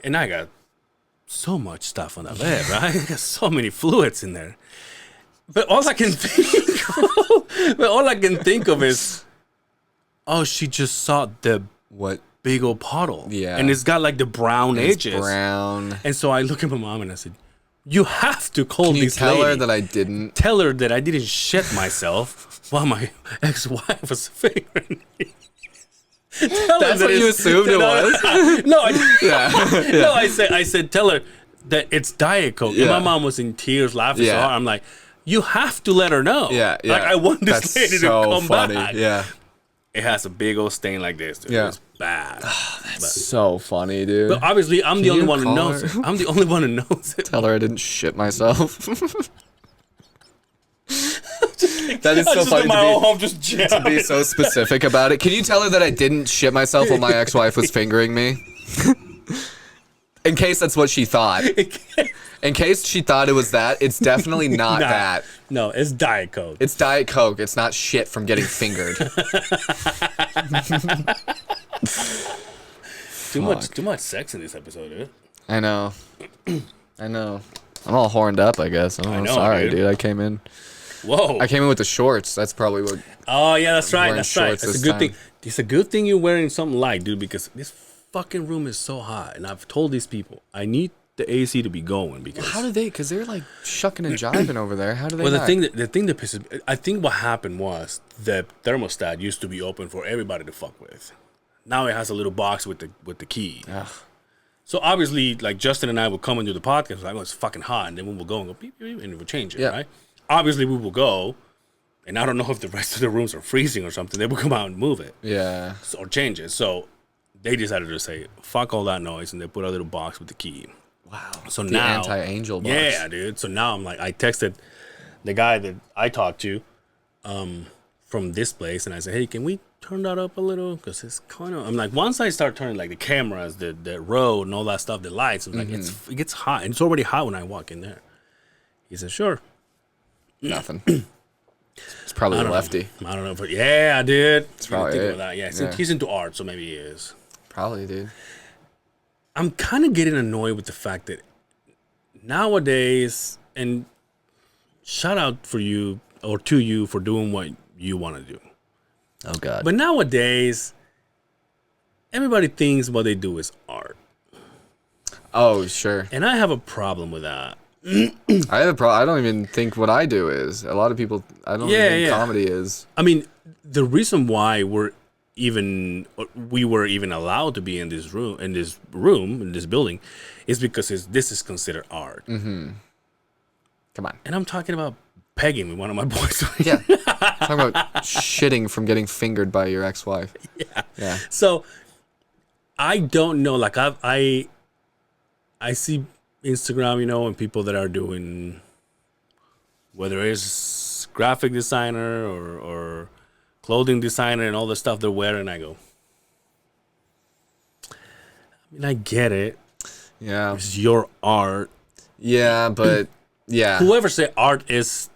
And I got so much stuff on the bed, right? I got so many fluids in there. But all I can think of is, oh, she just saw the big old puddle. Yeah. And it's got like the brown edges. Brown. And so I look at my mom and I said, you have to call Can you this tell lady. her that I didn't? Tell her that I didn't shit myself while my ex-wife was fingering me. That's what you assumed it was? No, no, I said, tell her that it's Diet Coke. And my mom was in tears, laughing so hard. I'm like, you have to let her know. Yeah. Like, I want this lady to come back. Yeah. It has a big old stain like this, dude. Yeah. It's bad. So funny, dude. But obviously, I'm the only you one who call knows her? it. I'm the only one who knows it. Tell her I didn't shit myself. That is so funny to be so specific about it. Can you tell her that I didn't shit myself while my ex-wife was fingering me? In case that's what she thought. In case she thought it was that, it's definitely not that. No, it's Diet Coke. It's Diet Coke. It's not shit from getting fingered. Too much sex in this episode, dude. I know. I know. I'm all horned up, I guess. I know, Sorry, dude. dude. I came in with the shorts. That's probably what. Oh yeah, that's right. Wearing That's right. shorts It's a this good time. thing. It's a good thing you're wearing something light, dude, because this fucking room is so hot. And I've told these people I need the AC to be going because. How do they? Because they're like shucking and jiving over there. How do they? Well, not? the thing that pisses. I think what happened was the thermostat used to be open for everybody to fuck with. Now it has a little box with the key. Ugh. So obviously, like Justin and I will come and do the podcast. Like, oh, it's fucking hot, and then we will go and go beep, beep, beep, and we'll change it. Yeah. Right? Obviously, we will go, and I don't know if the rest of the rooms are freezing or something. They will come out and move it. Yeah. Or change it. So they decided to say, fuck all that noise, and they put a little box with the key. Wow. So the now, anti-angel box. yeah, dude. So now I'm like, I texted the guy that I talked to from this place, and I said, hey, can we turn that up a little? Because it's kind of, I'm like, once I start turning like the cameras, the road, and all that stuff, the lights, I'm like, it gets hot, and it's already hot when I walk in there. He said, sure. Nothing. It's probably a lefty. I don't know, but yeah, dude. It's probably it. that. Yeah, Yeah. he's into art, so maybe he is. Probably, dude. I'm kind of getting annoyed with the fact that nowadays, and shout out for you or to you for doing what you want to do. Oh God. But nowadays, everybody thinks what they do is art. Oh sure. And I have a problem with that. I have a problem. I don't even think what I do is. A lot of people. I don't even think comedy is. I mean, the reason why we were even allowed to be in this building, is because this is considered art. Mm-hmm. Come on. And I'm talking about pegging with one of my boys. Yeah. Talking about shitting from getting fingered by your ex-wife. Yeah. Yeah. So I don't know. Like I see Instagram, and people that are doing, whether it's graphic designer or clothing designer and all the stuff they're wearing. I go, I mean, I get it. Yeah. It's your art. Yeah, but yeah. Whoever said art is,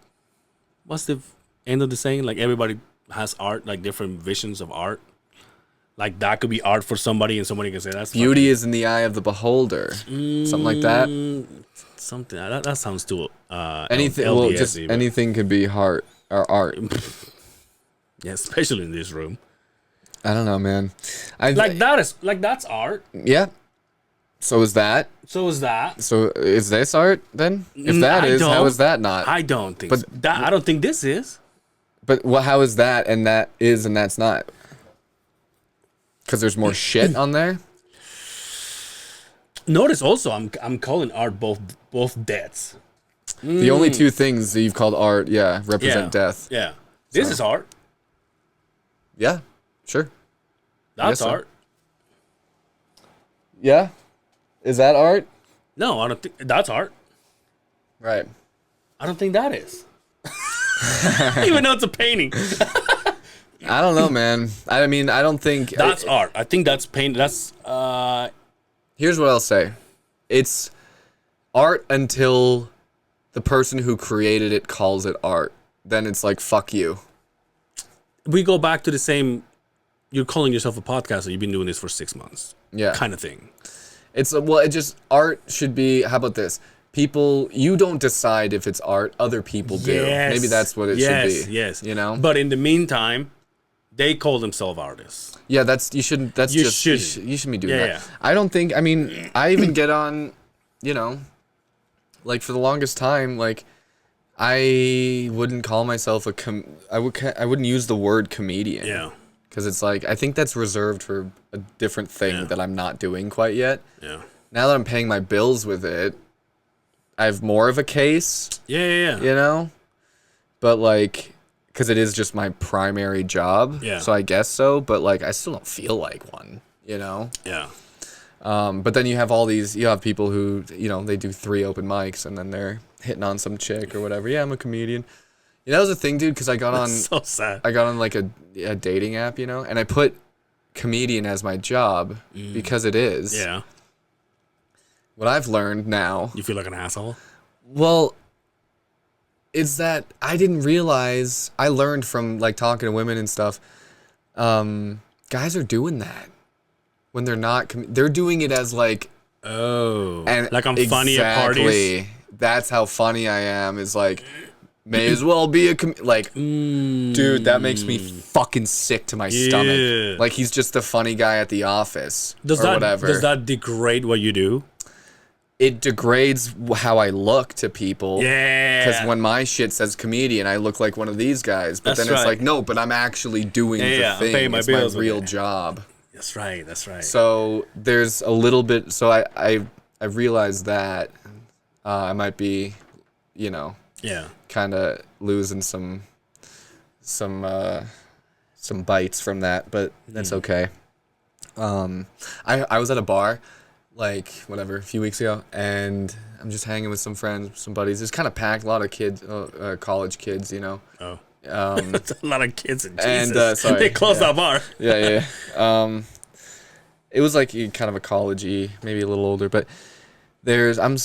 what's the end of the saying? Like everybody has art, like different visions of art. Like that could be art for somebody, and somebody can say that's Beauty is in the eye of the beholder. Something like that. Something that sounds too Anything. LDS-y, Well, just but- anything could be art or art. Yeah, especially in this room. I don't know, man. That's art. Yeah. So is that? So is that. So is this art then? If that is, how is that not? I don't think But- so. I don't think this is. But how is that and that is and that's not? Because there's more shit on there. Notice also, I'm calling art both deaths. The only two things that you've called art, represent death. Yeah, this is art. Yeah, sure. That's so. art. Yeah, is that art? No, I don't think that's art. Right. I don't think that is. Even though it's a painting. I don't know, man. I mean, I don't think That's art. I think that's paint. That's Here's what I'll say. It's art until the person who created it calls it art. Then it's like, fuck you. we go back to the same. You're calling yourself a podcaster. You've been doing this for 6 months. Yeah. Kind of thing. It's well, it just art should be. How about this? People, you don't decide if it's art. Other people do. Yes. Maybe that's what it should be. Yes. You know. But in the meantime, They call themselves artists. Yeah, you shouldn't be doing that. Yeah. I don't think. I mean, I even get on, like for the longest time, like I wouldn't call myself I wouldn't use the word comedian. Yeah. Because it's like I think that's reserved for a different thing that I'm not doing quite yet. Yeah. Now that I'm paying my bills with it, I have more of a case. Yeah. But like, because it is just my primary job. Yeah. So I guess so. But like, I still don't feel like one. Yeah. But then you have people who, they do 3 open mics and then they're hitting on some chick or whatever. Yeah, I'm a comedian. That was a thing, dude, because I got on. So sad. I got on like a dating app, and I put comedian as my job because it is. Yeah. What I've learned now. You feel like an asshole? Well, it's that I didn't realize. I learned from like talking to women and stuff. Guys are doing that when they're not. They're doing it as like. Oh. And like I'm funny at parties. That's how funny I am. Is like. May as well be a dude, that makes me fucking sick to my stomach. Like he's just a funny guy at the office whatever. Does that degrade what you do? It degrades how I look to people. Yeah. Because when my shit says comedian, I look like one of these guys. But That's then it's right. like, no, but I'm actually doing the thing. I'm paying my it's bills my real job. That's right. So there's a little bit. So I realized that I might be, Yeah. kind of losing some bites from that, but that's okay. I was at a bar like a few weeks ago, and I'm just hanging with some friends, some buddies. It's kind of packed, a lot of kids, college kids, Oh. That's a lot of kids in Jesus. And sorry, they closed that bar. Yeah. It was like kind of a college-y, maybe a little older, but I'm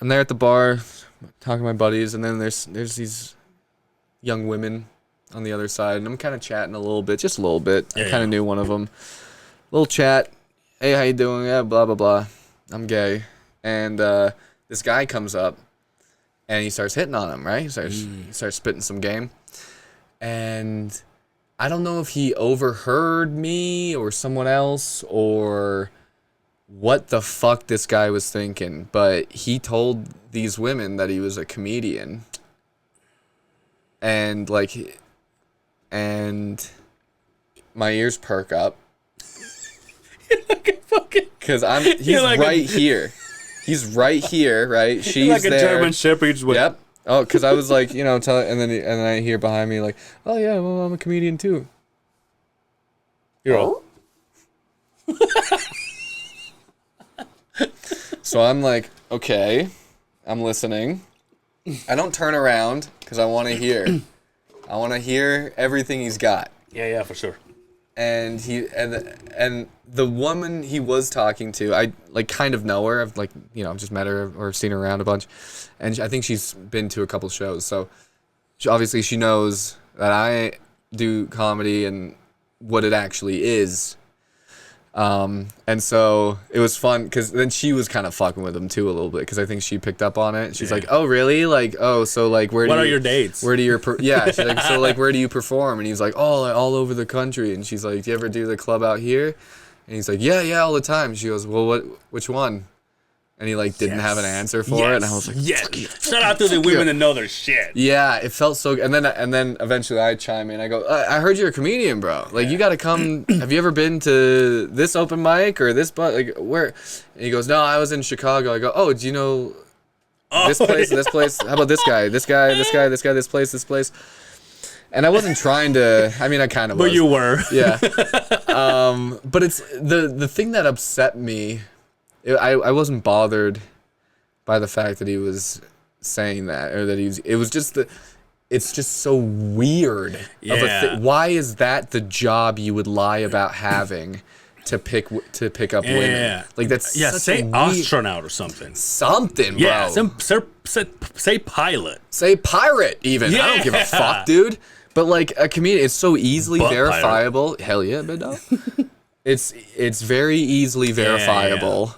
there at the bar talking to my buddies, and then there's these young women on the other side, and I'm kind of chatting just a little bit. I kind of knew one of them. Little chat. Hey, how you doing? Yeah, blah, blah, blah. I'm gay. And this guy comes up, and he starts hitting on him, right? He starts spitting some game. And I don't know if he overheard me or someone else or what the fuck this guy was thinking, but he told these women that he was a comedian. And my ears perk up. Cause he's right here. He's right here, right? She's like a there. German Shepherd. Yep. Oh, cause I was like, and then I hear behind me like, oh yeah, well I'm a comedian too. You're all. So I'm like, okay, I'm listening. I don't turn around because I want to hear. I want to hear everything he's got. Yeah, for sure. And the woman he was talking to, I like kind of know her. I've just met her or seen her around a bunch, and I think she's been to a couple shows. So obviously she knows that I do comedy and what it actually is. And so it was fun because then she was kind of fucking with him too a little bit because I think she picked up on it. She's like, "Oh, really? Like, oh, so like, what are your dates? Where do you She's like, so like, where do you perform?" And he's like, "Oh, like, all over the country." And she's like, "Do you ever do the club out here?" And he's like, "Yeah, all the time." She goes, "Well, which one?" And he like didn't have an answer for it, and I was like, Shout out to the women that know their shit. Yeah, it felt so good. And then eventually I chime in. I go, I heard you're a comedian, bro. Like you got to come. Have you ever been to this open mic or this like where? And he goes, no, I was in Chicago. I go, oh, do you know this place, this place? How about this guy, this guy, this guy, this guy, this place? And I wasn't trying to. I mean, I kind of was. But you were. Yeah. But it's the thing that upset me. I wasn't bothered by the fact that he was saying that or that it was just it's just so weird. Yeah. Why is that the job you would lie about having to pick up women? Yeah. Like that's say astronaut or something. Something, bro. Yeah. Say pilot. Say pirate even. Yeah. I don't give a fuck, dude. But like a comedian, it's so easily verifiable. Pirate. Hell yeah, but no. It's very easily verifiable. Yeah.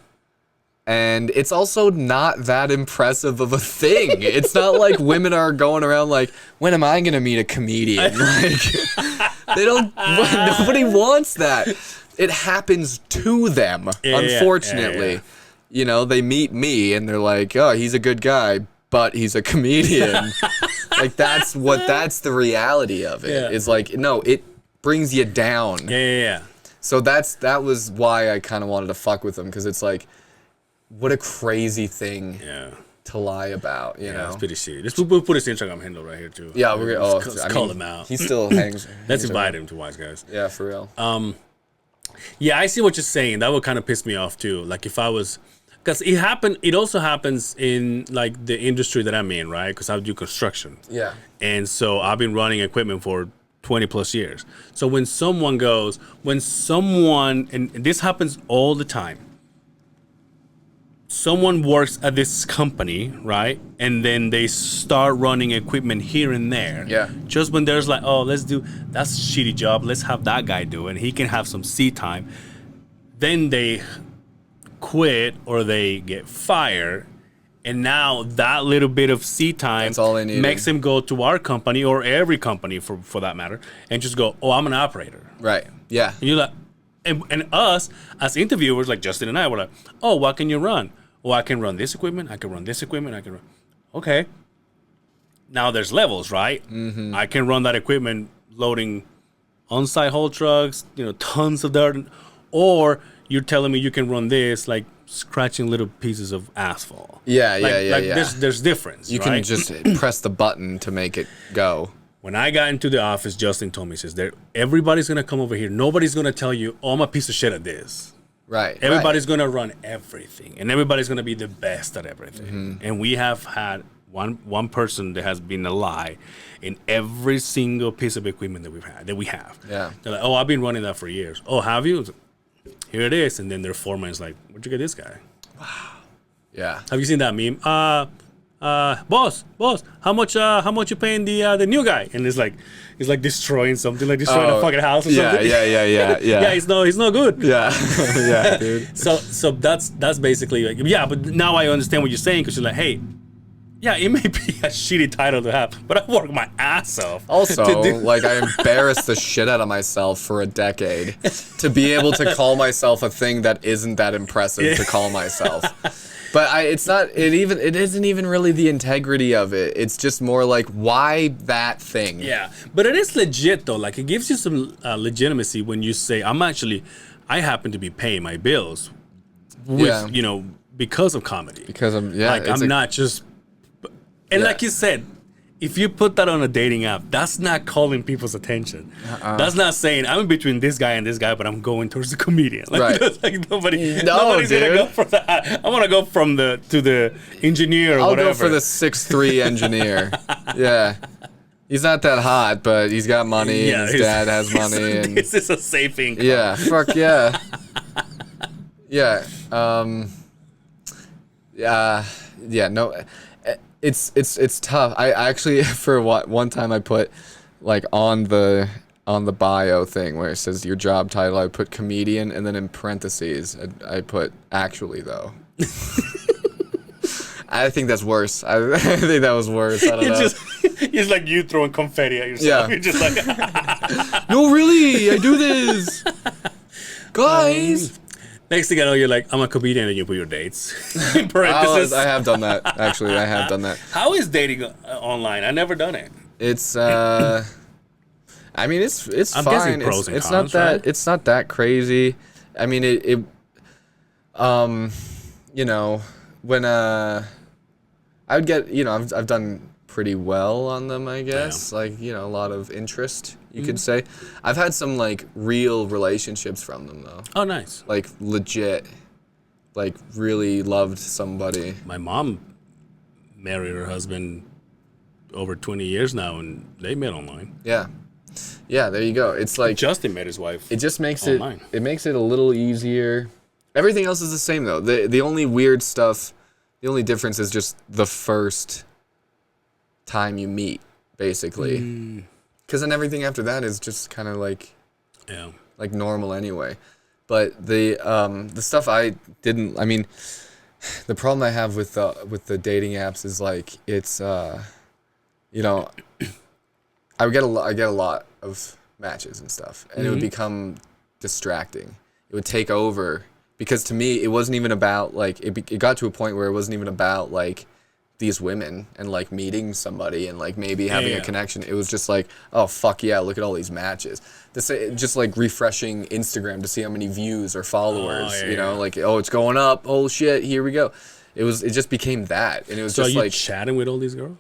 And it's also not that impressive of a thing. It's not like women are going around like, when am I going to meet a comedian? Like, They don't. Nobody wants that. It happens to them, unfortunately. You know, they meet me and they're like, "Oh, he's a good guy, but he's a comedian." Like that's the reality of it. Yeah. It's like, no, it brings you down. Yeah. So that was why I kind of wanted to fuck with them, because it's like, what a crazy thing to lie about, you know? It's pretty shitty. We'll put his Instagram handle right here too. Yeah, we're gonna call him out. He still hangs. Let's invite him to Wiseguys. Yeah, for real. Yeah, I see what you're saying. That would kind of piss me off too. Like if I was, because it also happens in like the industry that I'm in, right? Because I do construction. Yeah. And so I've been running equipment for 20 plus years. So when someone, and this happens all the time, someone works at this company, right? And then they start running equipment here and there. Yeah. Just when there's like, oh, that's a shitty job. Let's have that guy do it. And he can have some seat time. Then they quit or they get fired. And now that little bit of seat time That's all they need. makes him go to our company or every company for that matter and just go, oh, I'm an operator. Right. Yeah. And you're like, and us as interviewers, like Justin and I, were like, oh, what can you run? Oh, I can run this equipment. I can run this equipment. I can run. Okay. Now there's levels, right? Mm-hmm. I can run that equipment loading on-site haul trucks, tons of dirt. Or you're telling me you can run this, like scratching little pieces of asphalt. Yeah. There's difference. You right? can just press the button to make it go. When I got into the office, Justin told me, he says, everybody's going to come over here. Nobody's going to tell you, oh, I'm a piece of shit at this. Right. Everybody's going to run everything. And everybody's going to be the best at everything. Mm-hmm. And we have had one person that has been a lie in every single piece of equipment that we have. Yeah. They're like, oh, I've been running that for years. Oh, have you? Here it is. And then their foreman's like, where'd you get this guy? Wow. Yeah. Have you seen that meme? Boss, how much you paying the new guy? And he's like destroying something, like destroying a fucking house or something. Yeah. Yeah, he's no good. Yeah. Yeah, dude. So that's basically like, yeah, but now I understand what you're saying, because you're like, hey, yeah, it may be a shitty title to have, but I work my ass off. Also, like, I embarrassed the shit out of myself for a decade to be able to call myself a thing that isn't that impressive to call myself. But it isn't even really the integrity of it. It's just more like, why that thing? Yeah, but it is legit though. Like, it gives you some legitimacy when you say, I happen to be paying my bills with, because of comedy. Because I'm not just. And like you said, if you put that on a dating app, that's not calling people's attention. That's not saying I'm in between this guy and this guy, but I'm going towards the comedian. Like, right. That's like nobody's gonna go for that. I want to go to the engineer or whatever. I'll go for the 6'3" engineer. Yeah. He's not that hot, but he's got money, and his dad has money. And this is a safe income. Yeah, fuck yeah. Yeah. No. It's tough. I actually, for one time, I put like on the bio thing where it says your job title, I put comedian, and then in parentheses I put actually though. I think that's worse. I think that was worse. I don't know. It's like you throwing confetti at yourself. Yeah. You're just like, no, really, I do this, guys. Next thing I know, you're like, I'm a comedian, and you put your dates in parentheses. I have done that. Actually, I have done that. How is dating online? I've never done it. It's I mean, it's I'm fine. guessing pros and it's cons, not that right? It's not that crazy. I mean, when I would get, I've done pretty well on them, I guess. Yeah. Like, a lot of interest, you could say. I've had some, like, real relationships from them, though. Oh, nice. Like, legit. Like, really loved somebody. My mom married her husband over 20 years now, and they met online. Yeah. Yeah, there you go. It's like... Justin met his wife. It just makes online. It makes it a little easier. Everything else is the same, though. The only weird stuff, the only difference is just the first time you meet, basically. Because then everything after that is just kind of like normal anyway. But the stuff I mean, the problem I have with the dating apps is like it's I get a lot of matches and stuff, and it would become distracting. It would take over, because to me it wasn't even about like it got to a point where it wasn't even about like these women and like meeting somebody and like maybe having a connection. It was just like, oh fuck yeah, look at all these matches. Just like refreshing Instagram to see how many views or followers, you know, like, oh, it's going up, oh shit, here we go. It just became that, and it was so just are you like chatting with all these girls?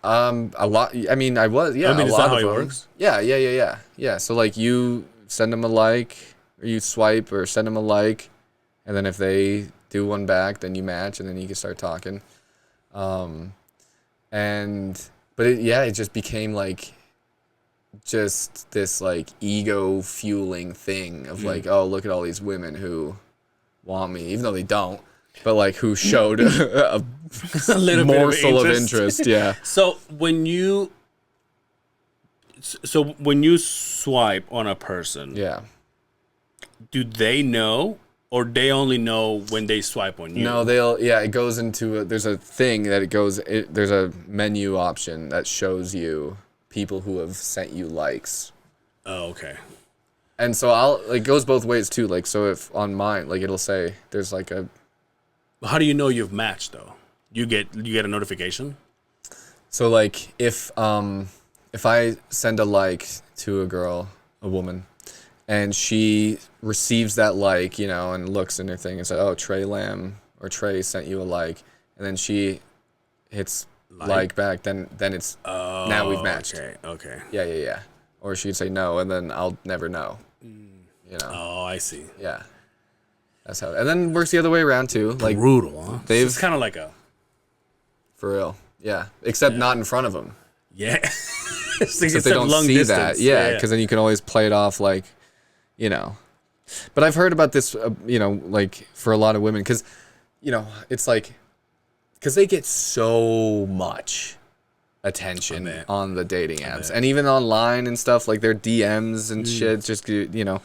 a lot. I mean, I was, yeah. I mean, a is lot that how of it them. works? Yeah. So like, you send them a like, or you swipe, or send them a like, and then if they do one back, then you match, and then you can start talking. But it just became like just this like ego fueling thing of like, oh, look at all these women who want me, even though they don't, but like who showed a little morsel bit of interest. Yeah. So when you swipe on a person, Yeah. do they know, or they only know when they swipe on you? No, it goes into there's a thing that there's a menu option that shows you people who have sent you likes. Oh, okay. And so it goes both ways too. Like, so if on mine, like it'll say there's like a. How do you know you've matched though? You get a notification? So like if I send a like to a woman, and she receives that like, you know, and looks in her thing and says, oh, Tré Lamb or Tré sent you a like, and then she hits like back, then it's now we've matched. Okay. Yeah. Or she'd say no, and then I'll never know. You know. Oh, I see. Yeah. That's how. And then it works the other way around too. Like brutal, huh? They've It's kind of like a. For real. Yeah. Except not in front of them. Yeah. Except they don't see distance. that. Yeah. Because then you can always play it off like, you know. But I've heard about this, you know, like for a lot of women, because, you know, it's like, because they get so much attention on the dating apps and even online and stuff, like their DMs and shit. Just, you know,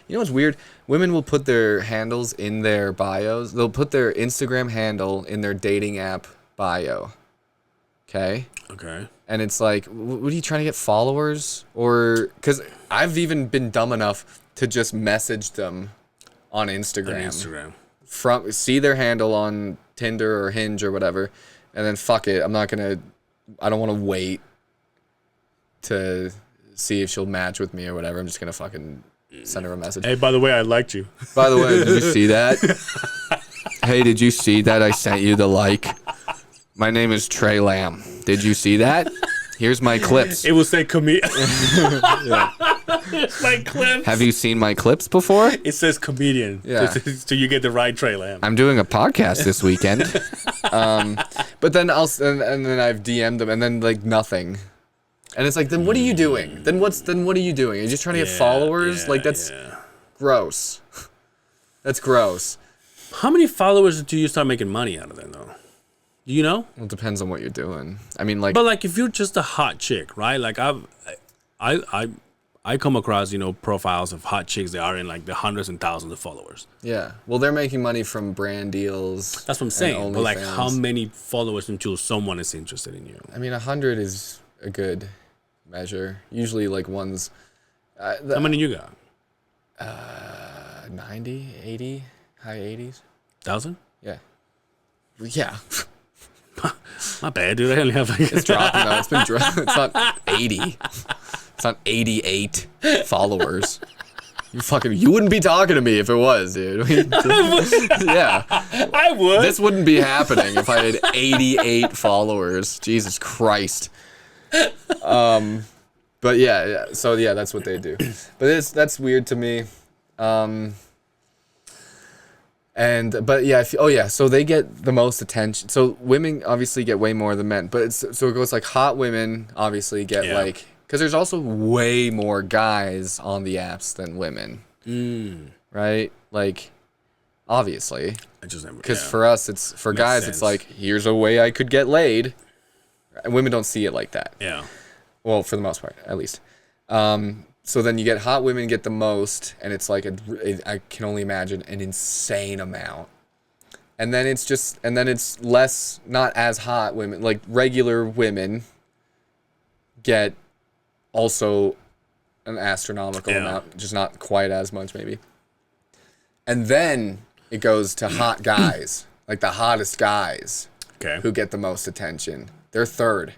what's weird? Women will put their handles in their bios. They'll put their Instagram handle in their dating app bio. Okay. And it's like, what are you trying to get, followers? Or because I've even been dumb enough to just message them on Instagram. See their handle on Tinder or Hinge or whatever, and then fuck it, I don't want to wait to see if she'll match with me or whatever. I'm just gonna fucking send her a message. Hey, by the way, I liked you. By the way, did you see that? Hey, did you see that I sent you the like? My name is Tré Lamb. Did you see that? Here's my clips. It will say comedian. My clips. Have you seen my clips before? It says comedian. Yeah. So you get the right Tré Lamb. I'm doing a podcast this weekend. But then and then I've DM'd them, and then like nothing. And it's like, then what are you doing? Then what are you doing? Are you just trying to get followers? Like that's gross. That's gross. How many followers do you start making money out of then though? You know? Well, it depends on what you're doing. I mean, like, but like if you're just a hot chick, right? Like I come across, you know, profiles of hot chicks that are in like the hundreds and thousands of followers. Yeah. Well, they're making money from brand deals. That's what I'm saying. But like, how many followers until someone is interested in you? I mean, 100 is a good measure. Usually, like ones. How many you got? 90, 80, high 80s. 1,000? Yeah. Yeah. My bad, dude. I only have like. It's dropping though. It's been dropping. It's not 80. It's not 88 followers. You wouldn't be talking to me if it was, dude. Yeah. I would. This wouldn't be happening if I had 88 followers. Jesus Christ. But yeah, so yeah, that's what they do. But that's weird to me. But yeah, so they get the most attention. So women obviously get way more than men, but so it goes like hot women obviously get like, because there's also way more guys on the apps than women, right? Like, obviously, because for us, for guys, it's like, here's a way I could get laid, and women don't see it like that. Yeah. Well, for the most part, at least. So then you get hot women get the most, and it's like I can only imagine an insane amount. And then it's less, not as hot women, like regular women get also an astronomical Yeah. amount, just not quite as much maybe. And then it goes to hot guys, like the hottest guys Okay. who get the most attention. They're third.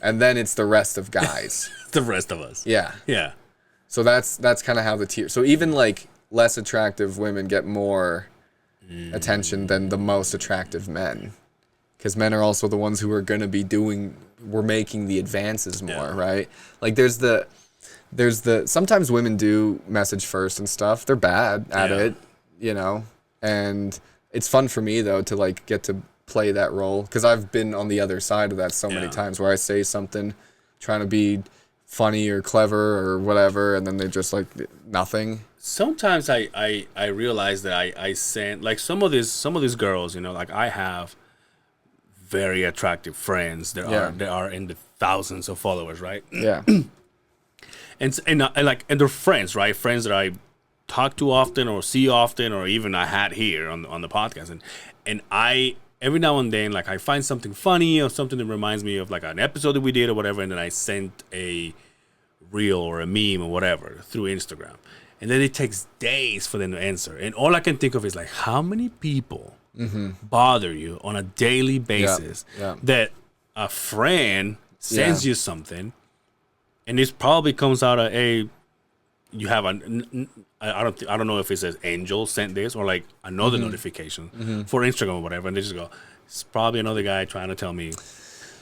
And then it's the rest of guys. The rest of us. Yeah. Yeah. So that's kind of how the tier. So even like less attractive women get more attention than the most attractive men. Because men are also the ones who are going to be we're making the advances more, right? Like there's the, sometimes women do message first and stuff. They're bad at it, you know? And it's fun for me though to like get to play that role. Because I've been on the other side of that so many times where I say something trying to be funny or clever or whatever, and then they just like nothing. Sometimes I realize that I send like some of these girls, you know, like I have very attractive friends that are in the thousands of followers, right? Yeah. And they're friends, right? Friends that I talk to often or see often, or even I had here on the podcast, and I every now and then like I find something funny or something that reminds me of like an episode that we did or whatever, and then I send a reel or a meme or whatever through Instagram, and then it takes days for them to answer, and all I can think of is like how many people bother you on a daily basis that a friend sends you something, and this probably comes out of you have I don't know if it says Angel sent this or like another notification for Instagram or whatever, and they just go, it's probably another guy trying to tell me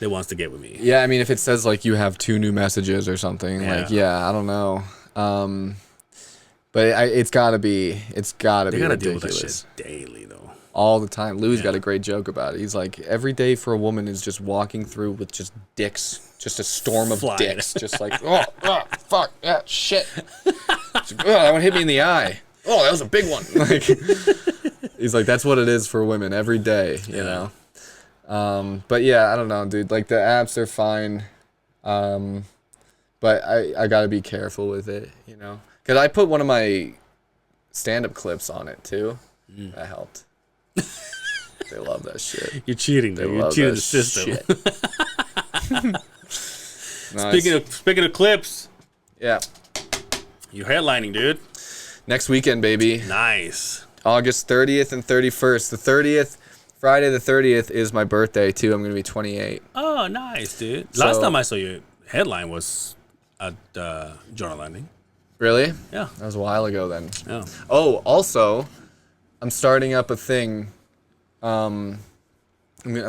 that wants to get with me. Yeah, I mean if it says like you have 2 new messages or something, like I don't know. But it's gotta be They gotta ridiculous. deal with that shit daily though. All the time. Louis got a great joke about it. He's like, every day for a woman is just walking through with just dicks, just a storm of Flying. dicks, just like, fuck, yeah, shit. Like, that one hit me in the eye. Oh, that was a big one. Like, he's like, that's what it is for women every day, you know. But yeah, I don't know, dude. Like the apps are fine, but I gotta be careful with it, you know, because I put one of my stand-up clips on it too. That helped. They love that shit. You're cheating, dude. You're cheating the system. Speaking of clips, you're headlining, dude. Next weekend, baby. Nice. August 30th and 31st. The 30th, Friday the 30th is my birthday too. I'm gonna be 28. Oh, nice, dude. Last time I saw you headline was at Jordan Landing. Really? Yeah. That was a while ago then. Yeah. Oh, also, I'm starting up a thing. I'm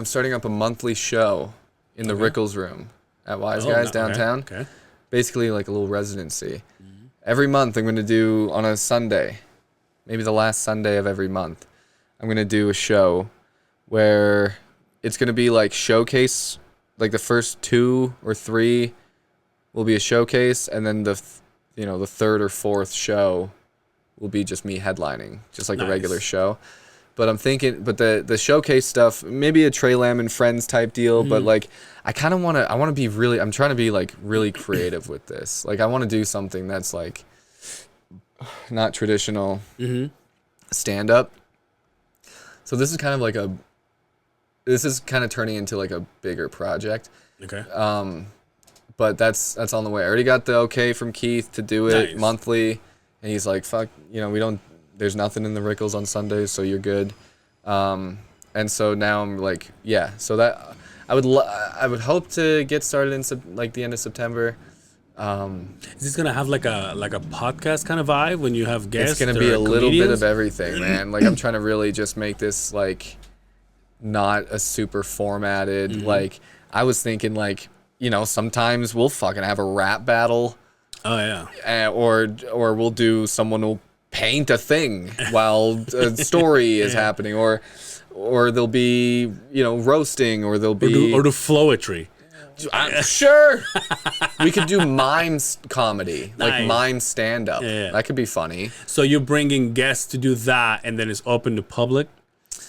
starting up a monthly show in the Rickles room at Wiseguys downtown. Okay. Basically like a little residency. Every month I'm going to do on a Sunday, maybe the last Sunday of every month, I'm going to do a show where it's going to be like showcase, like the first 2 or 3 will be a showcase, and then the third or fourth show will be just me headlining, just like a regular show. But I'm thinking, the showcase stuff, maybe a Trey Lamb and Friends type deal, but like I kind of want to be really, I'm trying to be like really creative with this. Like I want to do something that's like not traditional stand up. So this is kind of like turning into like a bigger project. Okay. But that's on the way. I already got the okay from Keith to do it monthly, and he's like, fuck, there's nothing in the Rickles on Sundays, so you're good. And so now I'm like, so that I would hope to get started in the end of September. Is this gonna have like a podcast kind of vibe when you have guests? It's gonna be a little bit of everything, man. Like I'm trying to really just make this like not a super formatted. Like I was thinking like, sometimes we'll fucking have a rap battle. Oh yeah. Or we'll do someone will paint a thing while a story is happening, or there'll be roasting, or there'll be or do flowetry. Sure. We could do mime comedy, like Nice. mime stand up. Yeah. That could be funny. So you're bringing guests to do that, and then it's open to public,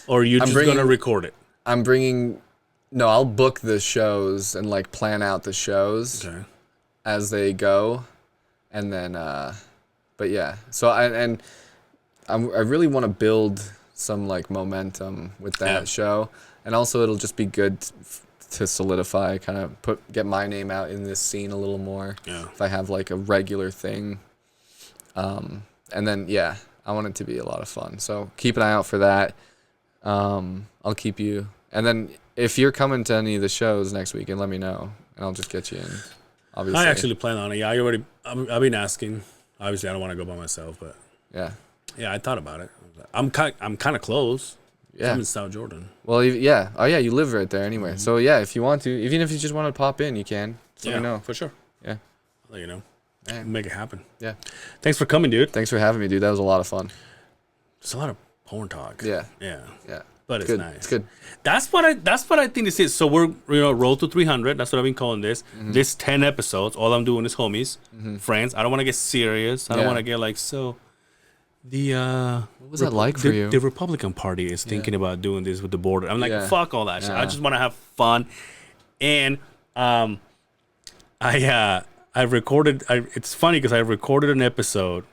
or you're just gonna record it? I'll book the shows and like plan out the shows as they go, and then but yeah. So I really want to build some like momentum with that show, and also it'll just be good just to solidify, kind of get my name out in this scene a little more. Yeah. If I have like a regular thing, and then I want it to be a lot of fun. So keep an eye out for that. I'll keep you. And then if you're coming to any of the shows next weekend, let me know, and I'll just get you in. Obviously. I actually plan on it. Yeah, I've been asking. Obviously, I don't want to go by myself, but Yeah. yeah, I thought about it. I'm kind of close. Yeah. I'm in South Jordan. Well, yeah. Oh, yeah. You live right there anyway. So yeah, if you want to, even if you just want to pop in, you can. Just let me know. For sure. Yeah. I'll let you know. Yeah. Make it happen. Yeah. Thanks for coming, dude. Thanks for having me, dude. That was a lot of fun. It's a lot of porn talk. Yeah. Yeah. Yeah. But it's good. nice. It's good. That's what I think this is. So we're roll to 300. That's what I've been calling this. Mm-hmm. This 10 episodes. All I'm doing is homies, friends. I don't want to get serious. I don't Yeah. want to get like so. The What was that like for you? The Republican Party is thinking about doing this with the border. I'm like, Yeah. fuck all that shit. I Yeah. just want to have fun. And I recorded. It's funny because I recorded an episode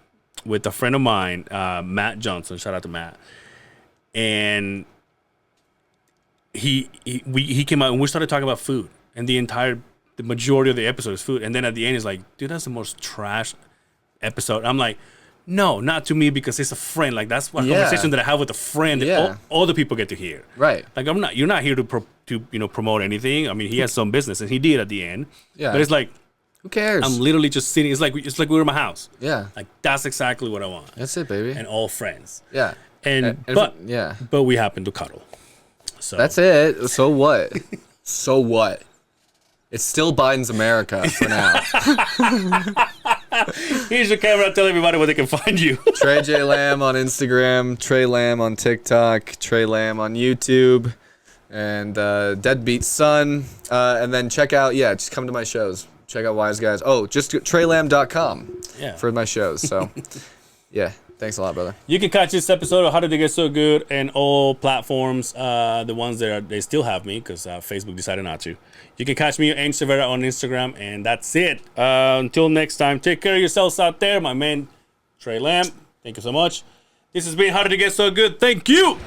with a friend of mine, Matt Johnson. Shout out to Matt. And he came out and we started talking about food, and the majority of the episode is food. And then at the end, he's like, "Dude, that's the most trash episode." I'm like, "No, not to me, because it's a friend. Like that's what conversation that I have with a friend that all the people get to hear." Right. Like you're not here to promote anything. I mean, he has some business, and he did at the end. Yeah. But it's like Who cares? I'm literally just sitting. It's like we were in my house. Yeah. Like that's exactly what I want. That's it, baby. And all friends. Yeah. But we happen to cuddle. So That's it. So what? So what? It's still Biden's America for now. Here's your camera. Tell everybody where they can find you. Trey J Lamb on Instagram, Trey Lamb on TikTok, Trey Lamb on YouTube, and Deadbeat Son. And then check out, just come to my shows. Check out Wiseguys. Oh, just treylamb.com for my shows. So, yeah. Thanks a lot, brother. You can catch this episode of How Did They Get So Good and all platforms, the ones that they still have me because Facebook decided not to. You can catch me at Severa on Instagram, and that's it. Until next time, take care of yourselves out there. My man, Trey Lamb, thank you so much. This has been How Did It Get So Good. Thank you.